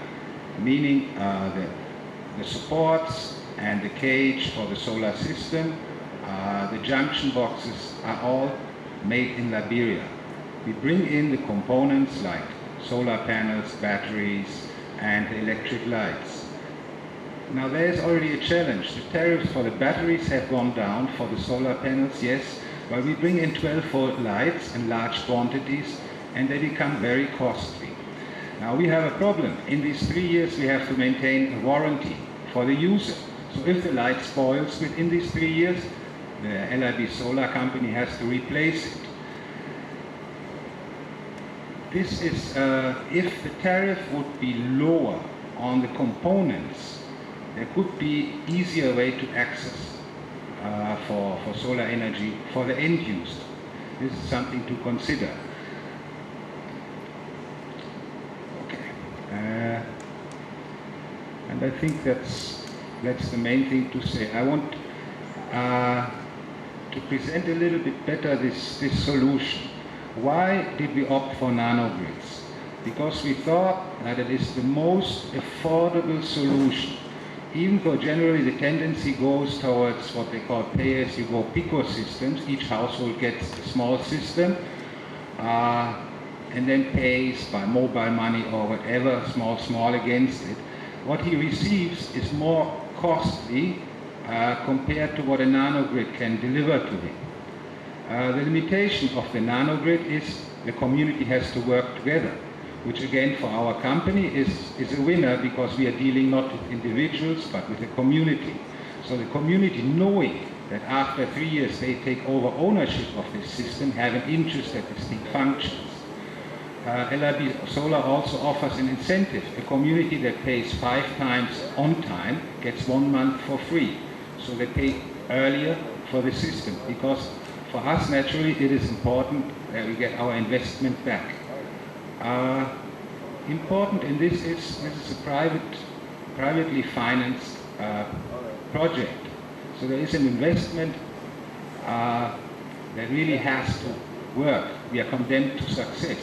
meaning the supports and the cage for the solar system, the junction boxes are all made in Liberia. We bring in the components like solar panels, batteries, and electric lights. Now there is already a challenge. The tariffs for the batteries have gone down, for the solar panels, yes, but we bring in 12-volt lights in large quantities and they become very costly. Now we have a problem. In these 3 years we have to maintain a warranty for the user. So if the light spoils within these 3 years, the LIB solar company has to replace it. This is, if the tariff would be lower on the components, there could be easier way to access for solar energy for the end user. This is something to consider. Okay. And I think that's the main thing to say. I want to present a little bit better this solution. Why did we opt for nanogrids? Because we thought that it is the most affordable solution. Even though generally the tendency goes towards what they call pay-as-you-go pico systems, each household gets a small system and then pays by mobile money or whatever, small against it. What he receives is more costly compared to what a nanogrid can deliver to him. The limitation of the nanogrid is the community has to work together, which again for our company is a winner because we are dealing not with individuals but with the community. So the community, knowing that after 3 years they take over ownership of this system, have an interest that this thing functions. LIB Solar also offers an incentive. A community that pays 5 times on time gets 1 month for free. So they pay earlier for the system because for us naturally it is important that we get our investment back. Important in this is a privately financed project. So there is an investment that really has to work. We are condemned to success.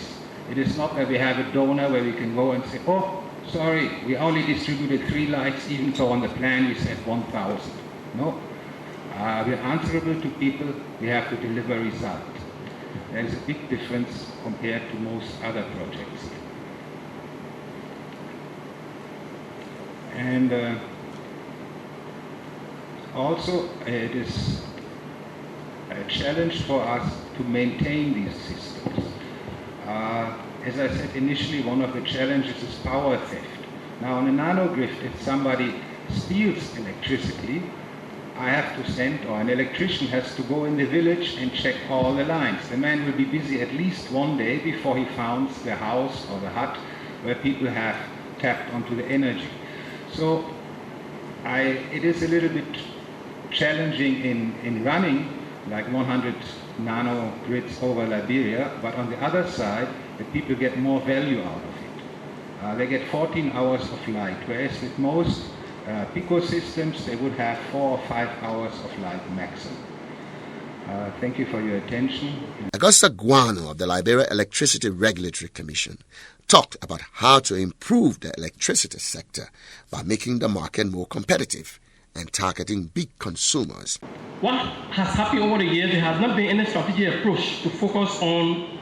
It is not that we have a donor where we can go and say, oh, sorry, we only distributed 3 lights, even though on the plan we said 1,000. No. We are answerable to people. We have to deliver results. There is a big difference compared to most other projects. And also it is a challenge for us to maintain these systems. As I said initially, one of the challenges is power theft. Now on a nanogrid, if somebody steals electricity, I have to send, or an electrician has to go in the village and check all the lines. The man will be busy at least 1 day before he finds the house or the hut where people have tapped onto the energy. So it is a little bit challenging in running like 100 nanogrids over Liberia, but on the other side, the people get more value out of it. They get 14 hours of light, whereas with most pico systems, they would have 4 or 5 hours of light maximum. Thank you for your attention. Augusta Guano of the Liberia Electricity Regulatory Commission talked about how to improve the electricity sector by making the market more competitive and targeting big consumers. What has happened over the years, there has not been any strategic approach to focus on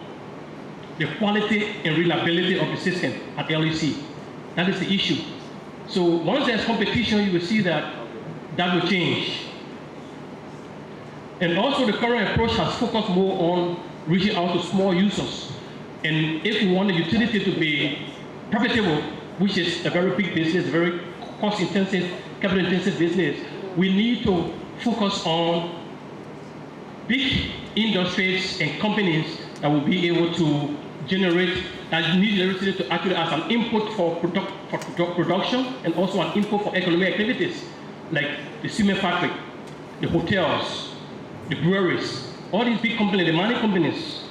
the quality and reliability of the system at LEC. That is the issue. So once there's competition, you will see that will change. And also the current approach has focused more on reaching out to small users. And if we want the utility to be profitable, which is a very big business, very cost-intensive, capital-intensive business, we need to focus on big industries and companies that will be able to generate, that need electricity to actually as an input for production and also an input for economic activities, like the cement factory, the hotels, the breweries, all these big companies, the mining companies.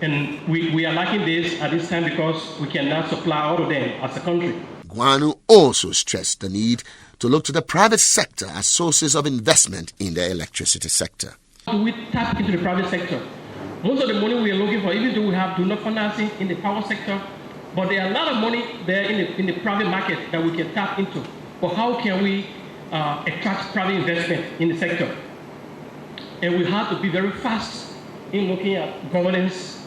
And we are lacking this at this time because we cannot supply all of them as a country. Guano also stressed the need to look to the private sector as sources of investment in the electricity sector. Do we tap into the private sector? Most of the money we are looking for, even though we have do-not financing in the power sector, but there are a lot of money there in the private market that we can tap into. But how can we attract private investment in the sector? And we have to be very fast in looking at governance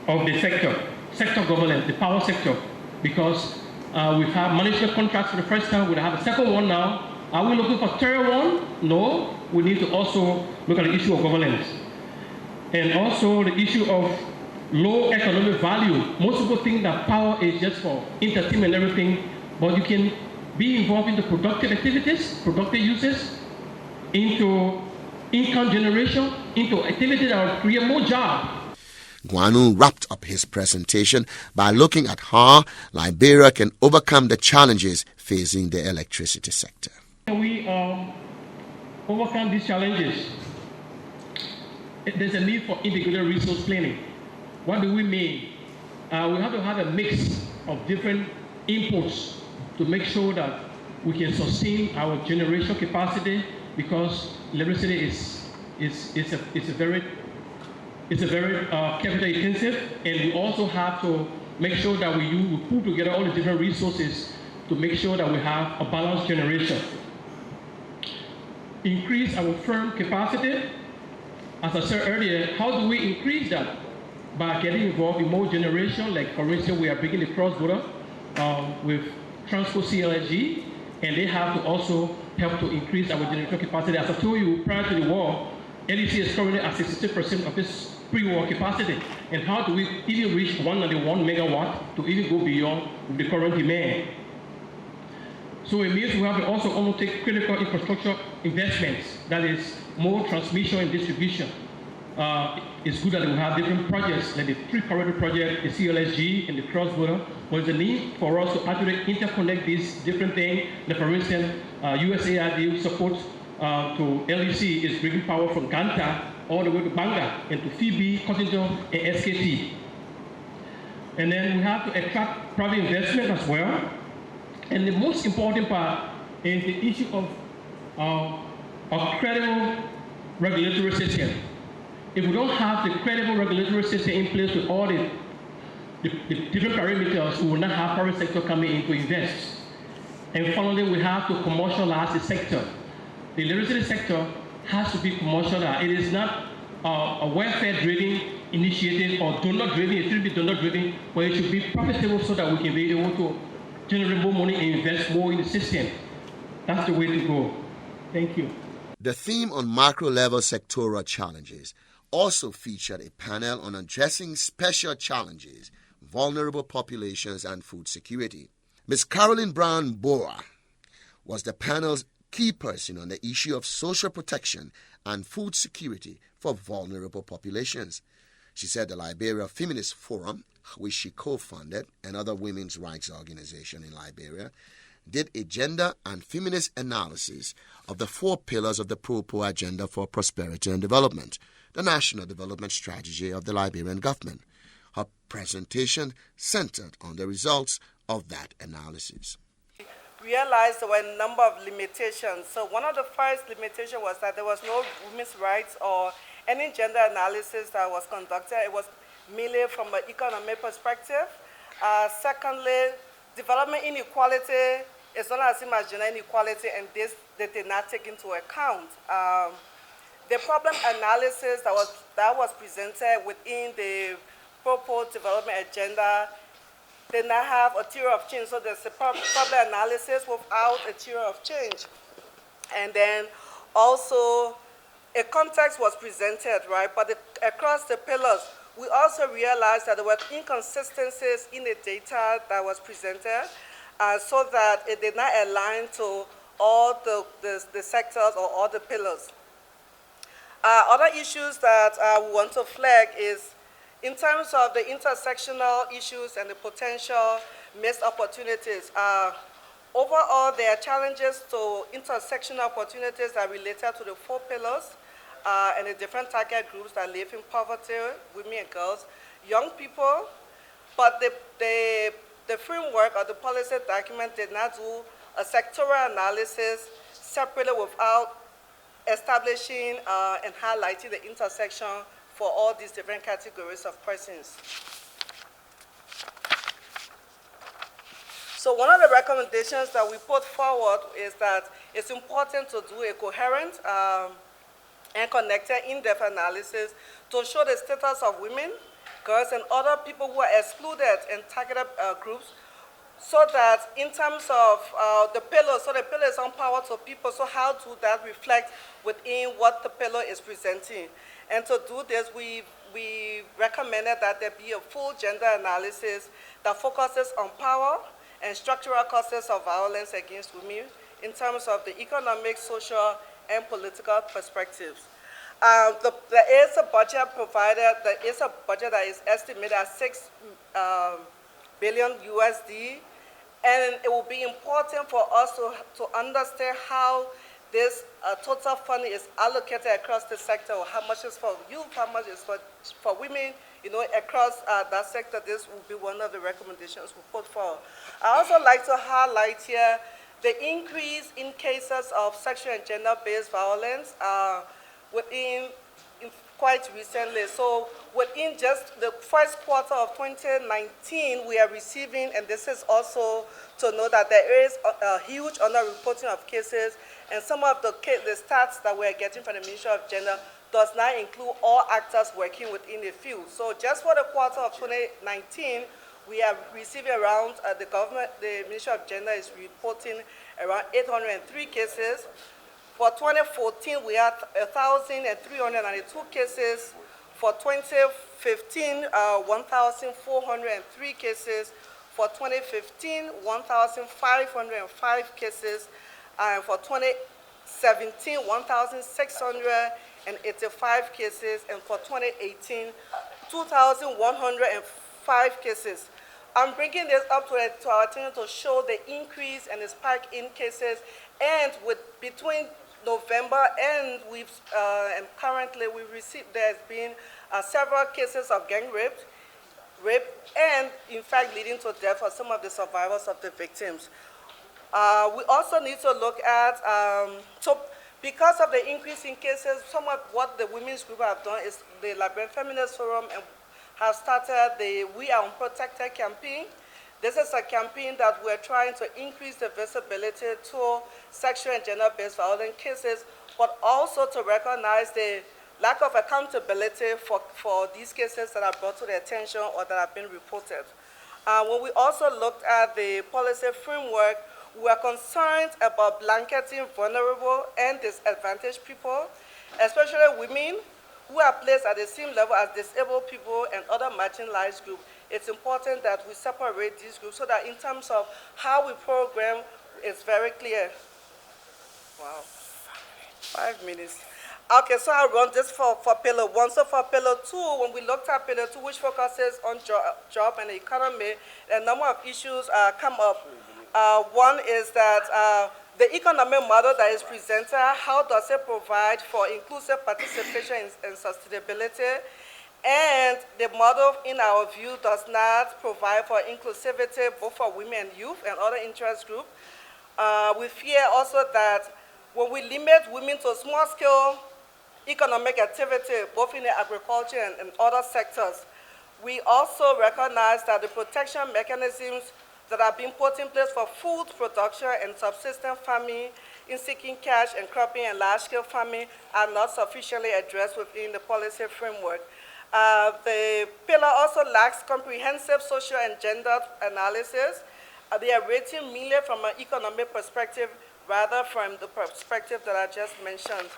of the sector governance, the power sector, because We've had management contracts for the first time. We'll have a second one now. Are we looking for third one? No. We need to also look at the issue of governance. And also the issue of low economic value. Most people think that power is just for entertainment and everything, but you can be involved in the productive activities, productive uses, into income generation, into activities that will create more jobs. Guanu wrapped up his presentation by looking at how Liberia can overcome the challenges facing the electricity sector. Can we overcome these challenges? There's a need for integrated resource planning. What do we mean? We have to have a mix of different inputs to make sure that we can sustain our generation capacity, because electricity is a very capital intensive, and we also have to make sure that we pull together all the different resources to make sure that we have a balanced generation. Increase our firm capacity. As I said earlier, how do we increase that? By getting involved in more generation, like for instance, we are bringing the cross-border with Transco CLSG, and they have to also help to increase our generation capacity. As I told you, prior to the war, LEC is currently at 66% of its pre-war capacity. And how do we even reach 191 megawatt to even go beyond the current demand? So it means we have to also undertake critical infrastructure investments, that is more transmission and distribution. It's good that we have different projects, like the 3 corridor project, the CLSG, and the cross-border. But there's a need for us to actually interconnect these different things. Like for instance, USAID support to LEC is bringing power from Ganta all the way to Banga, and to Phoebe, Cottington, and SKT. And then we have to attract private investment as well. And the most important part is the issue of a credible regulatory system. If we don't have the credible regulatory system in place with all the different parameters, we will not have private sector coming in to invest. And finally, we have to commercialize the sector. The electricity sector has to be commercialized. It is not a welfare-driven initiative or donor-driven. It should be donor-driven, but it should be profitable so that we can be able to generate more money and invest more in the system. That's the way to go. Thank you. The theme on macro-level sectoral challenges also featured a panel on addressing special challenges, vulnerable populations, and food security. Ms. Carolyn Brown Bora was the panel's key person on the issue of social protection and food security for vulnerable populations. She said the Liberia Feminist Forum, which she co-founded, and other women's rights organizations in Liberia, did a gender and feminist analysis of the 4 pillars of the Pro-Po Agenda for Prosperity and Development, the national development strategy of the Liberian government. Her presentation centered on the results of that analysis. Realized there were a number of limitations. So one of the first limitations was that there was no women's rights or any gender analysis that was conducted. It was merely from an economic perspective. Secondly, development inequality is not as same as gender inequality, and this they did not take into account. The problem analysis that was presented within the proposed development agenda did not have a theory of change. So there's a problem analysis without a theory of change. And then also a context was presented, right? But across the pillars, we also realized that there were inconsistencies in the data that was presented, so that it did not align to all the sectors or all the pillars. Other issues that we want to flag is in terms of the intersectional issues and the potential missed opportunities. Overall, there are challenges to intersectional opportunities that are related to the 4 pillars and the different target groups that live in poverty, women and girls, young people, but the framework or the policy document did not do a sectoral analysis separately without establishing and highlighting the intersection for all these different categories of persons. So one of the recommendations that we put forward is that it's important to do a coherent and connected in-depth analysis to show the status of women, girls, and other people who are excluded and targeted groups so that in terms of the pillar, so the pillar is on power to people, so how do that reflect within what the pillar is presenting? And to do this, we recommended that there be a full gender analysis that focuses on power and structural causes of violence against women in terms of the economic, social, and political perspectives. There is a budget provided, there is a budget that is estimated at 6 billion USD, and it will be important for us to understand how this total funding is allocated across the sector, or how much is for youth, how much is for women, across that sector. This will be one of the recommendations we put forward. I also like to highlight here the increase in cases of sexual and gender-based violence quite recently. So within just the first quarter of 2019, we are receiving, and this is also to know that there is a huge underreporting of cases, and some of the stats that we are getting from the Ministry of Gender does not include all actors working within the field. So just for the quarter of 2019, we are receiving around, the Ministry of Gender is reporting around 803 cases. For 2014, we had 1,392 cases. For 2015, 1,403 cases. For 2015, 1,505 cases. And for 2017, 1,685 cases. And for 2018, 2,105 cases. I'm bringing this up to our attention to show the increase and the spike in cases. And between November and currently we've received, there's been several cases of gang rape, and in fact leading to death for some of the survivors of the victims. We also need to look at, so because of the increase in cases, some of what the women's group have done is the Liberian Feminist Forum and have started the We Are Unprotected campaign. This is a campaign that we're trying to increase the visibility to sexual and gender-based violence cases, but also to recognize the lack of accountability for these cases that are brought to the attention or that have been reported. When we also looked at the policy framework, we are concerned about blanketing vulnerable and disadvantaged people, especially women who are placed at the same level as disabled people and other marginalized groups. It's important that we separate these groups so that in terms of how we program, it's very clear. Wow, 5 minutes. Okay, so I'll run this for Pillar 1. So for Pillar 2, when we looked at Pillar 2, which focuses on job and economy, a number of issues come up. One is that the economic model that is presented, how does it provide for inclusive participation and sustainability? And the model, in our view, does not provide for inclusivity both for women and youth and other interest groups. We fear also that when we limit women to small-scale economic activity, both in the agriculture and other sectors, we also recognize that the protection mechanisms that are being put in place for food production and subsistence farming in seeking cash and cropping and large-scale farming are not sufficiently addressed within the policy framework. The pillar also lacks comprehensive social and gender analysis. They are rating mainly from an economic perspective rather from the perspective that I just mentioned.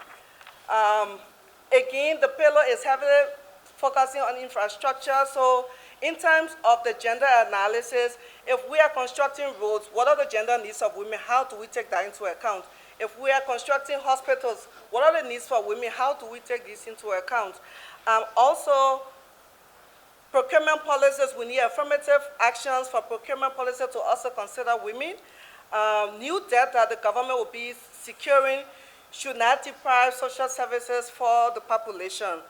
Again, the pillar is heavily focusing on infrastructure. So in terms of the gender analysis, if we are constructing roads, what are the gender needs of women? How do we take that into account? If we are constructing hospitals, what are the needs for women? How do we take this into account? Also, procurement policies, we need affirmative actions for procurement policy to also consider women. New debt that the government will be securing should not deprive social services for the population.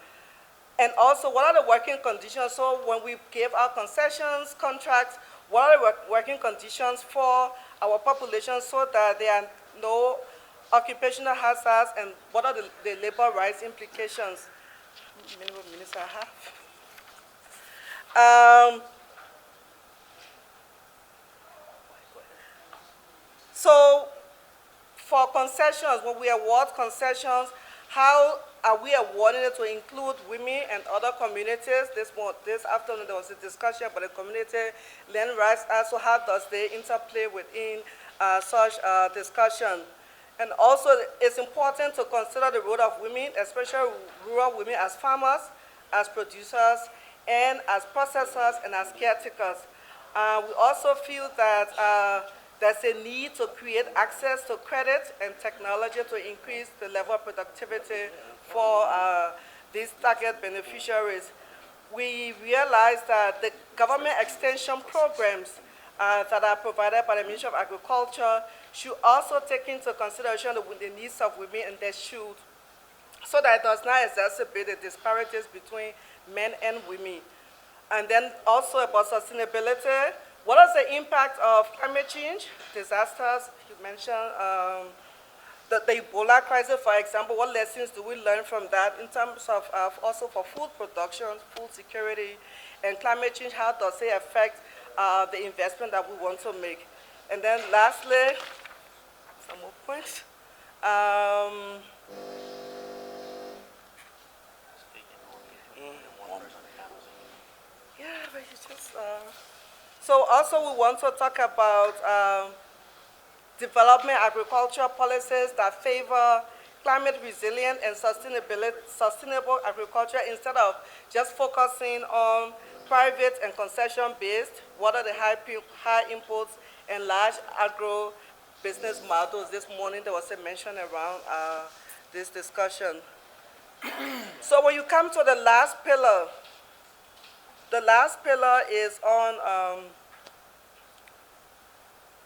And also, what are the working conditions? So when we give our concessions, contracts, what are the working conditions for our population so that there are no occupational hazards, and what are the labor rights implications? Minimum minutes I have. So for concessions, when we award concessions, how we awarding it to include women and other communities? This afternoon there was a discussion about the Community Land Rights Act, so how does they interplay within such discussion? And also, it's important to consider the role of women, especially rural women, as farmers, as producers, and as processors, and as caretakers. We also feel that there's a need to create access to credit and technology to increase the level of productivity for these target beneficiaries. We realize that the government extension programs that are provided by the Ministry of Agriculture should also take into consideration the needs of women, and they should, so that it does not exacerbate the disparities between men and women. And then also about sustainability. What is the impact of climate change, disasters? You mentioned the Ebola crisis, for example. What lessons do we learn from that in terms of also for food production, food security, and climate change? How does it affect the investment that we want to make? And then lastly, some more points. Yeah, but you just... So also we want to talk about development agricultural policies that favor climate resilient and sustainable agriculture instead of just focusing on private and concession-based. What are the high inputs and large agro business models? This morning there was a mention around this discussion. So when you come to the last pillar is on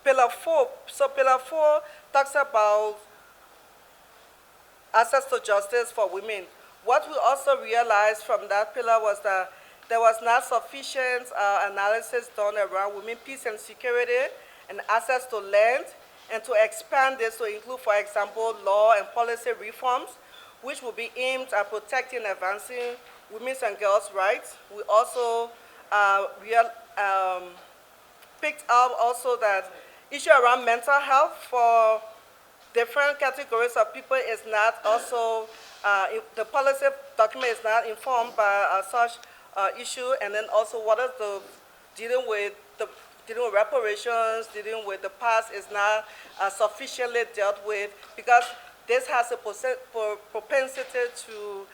Pillar 4. So Pillar 4 talks about access to justice for women. What we also realized from that pillar was that there was not sufficient analysis done around women, peace and security, and access to land, and to expand this to include, for example, law and policy reforms, which will be aimed at protecting and advancing women's and girls' rights. We also picked up also that issue around mental health for different categories of people is not also, the policy document is not informed by such issue, and then also what is the dealing with reparations, dealing with the past is not sufficiently dealt with, because this has a propensity to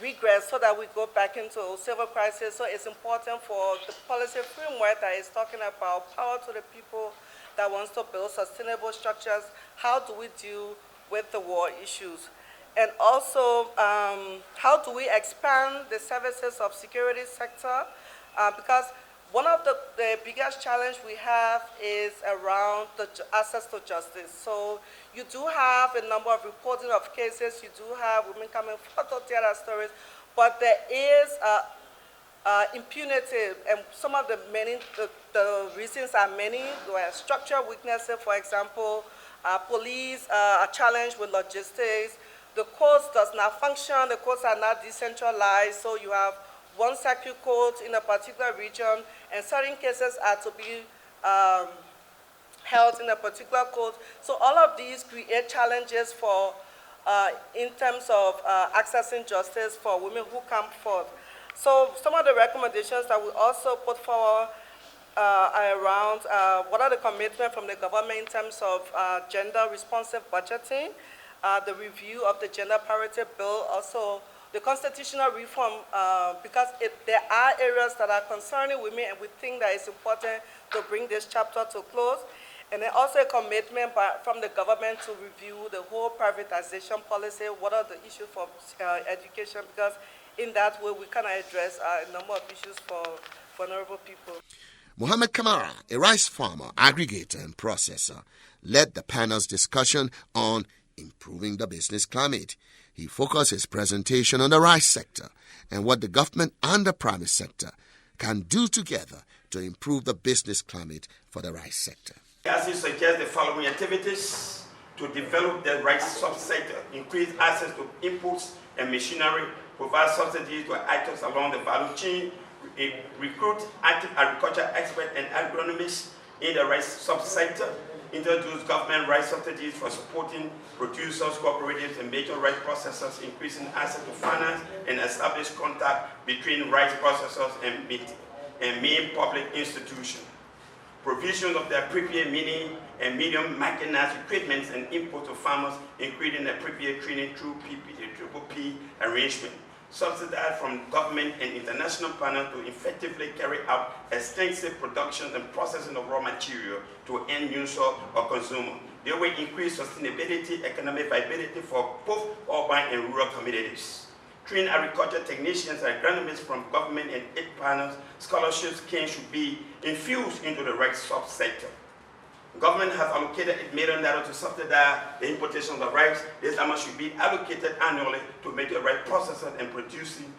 regress so that we go back into civil crisis. So it's important for the policy framework that is talking about power to the people that wants to build sustainable structures. How do we deal with the war issues? And also, how do we expand the services of security sector? Because one of the biggest challenge we have is around the access to justice. So you do have a number of reporting of cases, you do have women coming forward to tell their stories, but there is impunity, and some of the reasons are many. There are structural weaknesses, for example, police are challenged with logistics, the courts does not function, the courts are not decentralized, so you have one circuit court in a particular region, and certain cases are to be held in a particular court. So all of these create challenges for, in terms of accessing justice for women who come forth. So some of the recommendations that we also put forward are around what are the commitments from the government in terms of gender responsive budgeting, the review of the gender parity bill, also the constitutional reform, because there are areas that are concerning women, and we think that it's important to bring this chapter to close. And then also a commitment from the government to review the whole privatization policy. What are the issues for education? Because in that way, we can address a number of issues for vulnerable people. Mohammed Kamara, a rice farmer, aggregator, and processor, led the panel's discussion on improving the business climate. He focused his presentation on the rice sector and what the government and the private sector can do together to improve the business climate for the rice sector. As he suggests the following activities to develop the rice subsector: increase access to inputs and machinery, provide subsidies to actors along the value chain, recruit active agriculture experts and agronomists in the rice subsector, introduce government rice subsidies for supporting producers, cooperatives, and major rice processors, increasing access to finance, and establish contact between rice processors and main public institutions. Provision of the appropriate mini and medium mechanized equipment and input to farmers, including appropriate training through PPP arrangement. Subsidized from government and international partners to effectively carry out extensive production and processing of raw material to end user or consumer. They will increase sustainability, economic viability for both urban and rural communities. Trained agriculture technicians and agronomists from government and aid partners, scholarship schemes should be infused into the rice subsector. Government has allocated $8 million to subsidize the importation of the rice. This amount should be allocated annually to major rice processors and producing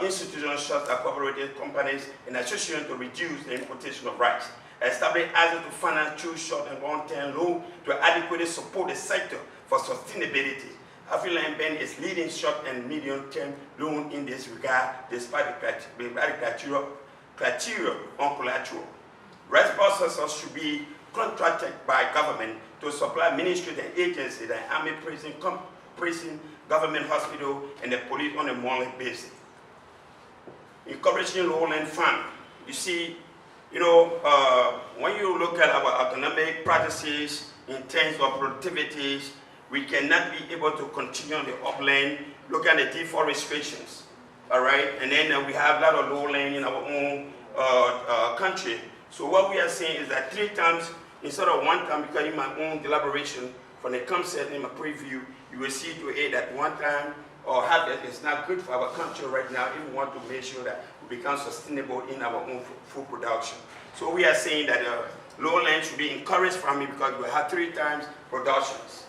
institutions such as cooperative companies and associations to reduce the importation of rice. Establish access to finance through short and long-term loans to adequately support the sector for sustainability. African Bank is leading short and medium-term loan in this regard, despite the criteria on collateral. Rice processors should be contracted by government to supply ministry and agencies, the army prison, government hospital, and the police on a monthly basis. Encouraging lowland farm. You see, when you look at our economic practices in terms of productivities, we cannot be able to continue on the upland. Look at the deforestations, all right? And then we have a lot of lowland in our own country. So what we are saying is that 3 times instead of 1 time, because in my own deliberation from the concept in my preview, you will see to it that 1 time or harvest is not good for our country right now if we want to make sure that we become sustainable in our own food production. So we are saying that lowland should be encouraged farming because we have 3 times productions.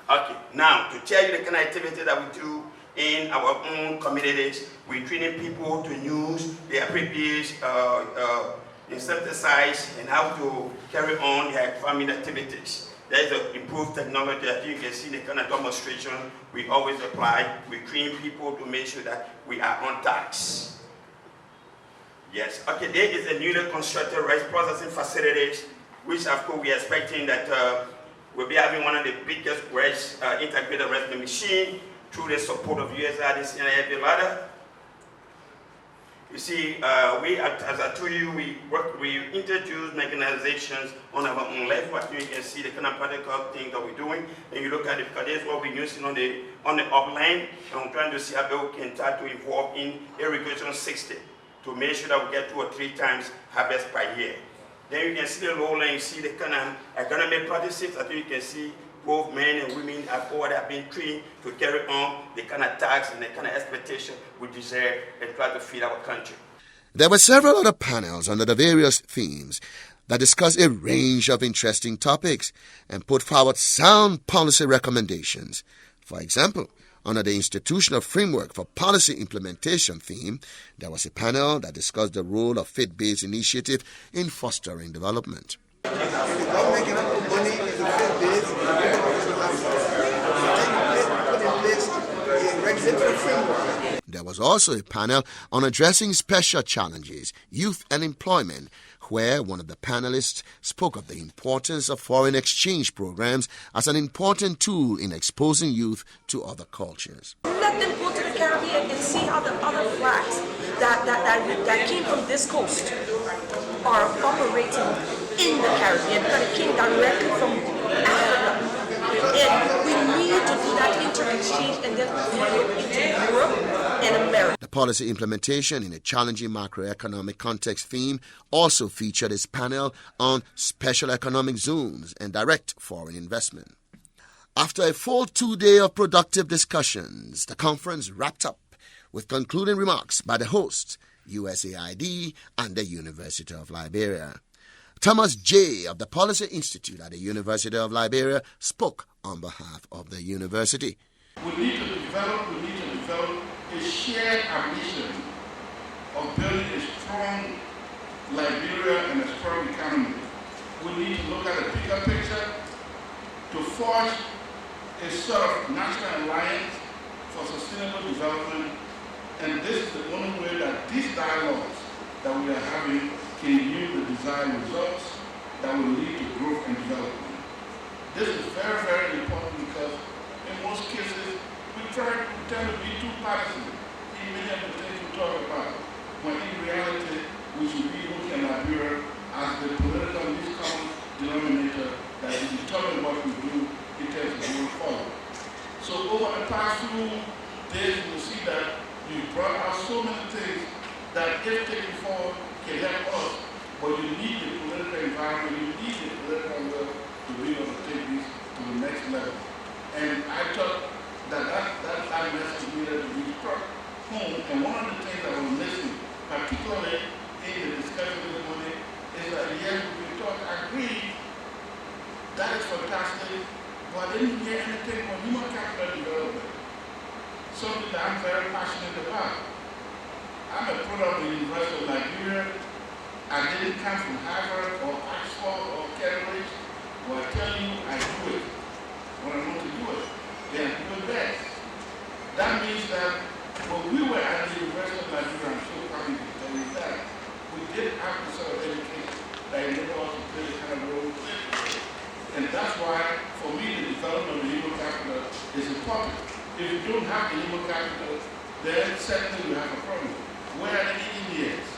Okay, now to tell you the kind of activity that we do in our own communities, we're training people to use the appropriate insecticides and how to carry on their farming activities. There's an improved technology that you can see the kind of demonstration we always apply. We train people to make sure that we are on task. Yes, okay, there is a newly constructed rice processing facilities, which of course we are expecting that we'll be having one of the biggest rice integrated rice machine through the support of USAID and every ladder. You see, as I told you, we introduce mechanizations on our own level. You can see the kind of practical thing that we're doing. And you look at it, because that's what we're using on the upland. And we're trying to see how we can try to involve in irrigation system to make sure that we get 2 or 3 times harvest per year. Then you can see the lowland, you see the kind of economic practices. I think you can see both men and women have been trained to carry on the kind of tax and the kind of expectation we deserve and try to feed our country. There were several other panels under the various themes that discussed a range of interesting topics and put forward sound policy recommendations. For example, under the Institutional Framework for Policy Implementation theme, there was a panel that discussed the role of faith-based initiative in fostering development. There was also a panel on addressing special challenges, youth and employment, where one of the panelists spoke of the importance of foreign exchange programs as an important tool in exposing youth to other cultures. Let them go to the Caribbean and see how the other flags that came from this coast are operating in the Caribbean, because it came directly from Africa. And we need to do that inter-exchange and then flow into Europe and America. The policy implementation in a challenging macroeconomic context theme also featured its panel on special economic zones and direct foreign investment. After a full 2-day of productive discussions, the conference wrapped up with concluding remarks by the host, USAID and the University of Liberia. Thomas J. of the Policy Institute at the University of Liberia spoke on behalf of the university. We need to develop a shared ambition of building a strong Liberia and a strong economy. We need to look at the bigger picture to forge a sort of national alliance for sustainable development, and this is the only way that these dialogues that we are having can yield the desired results that will lead to growth and development. This is very, very important because in most cases, we tend to be too partisan in many of the things we talk about, when in reality, we should be looking at Liberia as the political least common denominator that will determine what we do in terms of going forward. So over the past few days, you'll see that you brought out so many things that if taken forward can help us, but you need the political environment, you need the political will to be able to take this to the next level. And I thought that message needed to be struck home, and one of the things that was missing, particularly in the discussion this morning, is that yes, we talk, agree, that is fantastic, but I didn't hear anything on human capital development, something that I'm very passionate about. I'm a product of the University of Liberia. I didn't come from Harvard or Oxford or Cambridge, but I tell you, I do it when I want to do it. Then I do it best. That means that when we were at the University of Liberia, I'm so happy to tell you that, we did have the sort of education that enabled us to play the kind of role we play. And that's why, for me, the development of the human capital is important. If you don't have the human capital, then certainly you have a problem. Where are the engineers?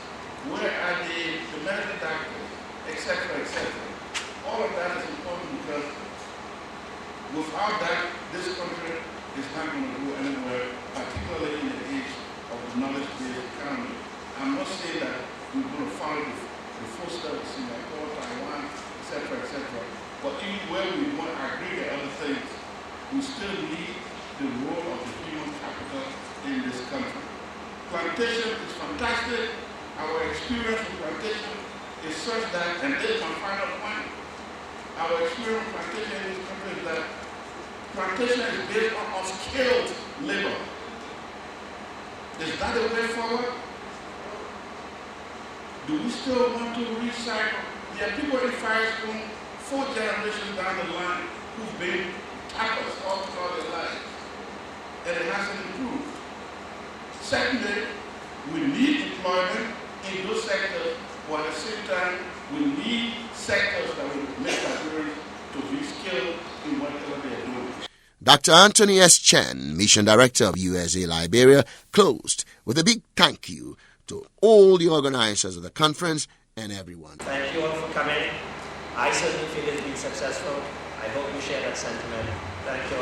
Where are the medical doctors, etc., etc.? All of that is important because without that, this country is not going to go anywhere, particularly in the age of the knowledge-based economy. I must say that we're going to follow the footsteps of Singapore, Taiwan, etc., etc. But even where we want to agree to other things, we still need the role of the human capital in this country. Plantation is fantastic. Our experience with plantation is such that, and this is my final point, our experience with plantation in this country is that plantation is based on unskilled labor. Is that the way forward? Do we still want to recycle? There are people in Firestone, 4 generations down the line, who've been tappers all throughout their lives, and it hasn't improved. Secondly, we need employment in those sectors, but at the same time, we need sectors that will make Liberians to be skilled in whatever they are doing. Dr. Anthony S. Chen, Mission Director of USA Liberia, closed with a big thank you to all the organizers of the conference and everyone. Thank you all for coming. I certainly feel it's been successful. I hope you share that sentiment. Thank you all.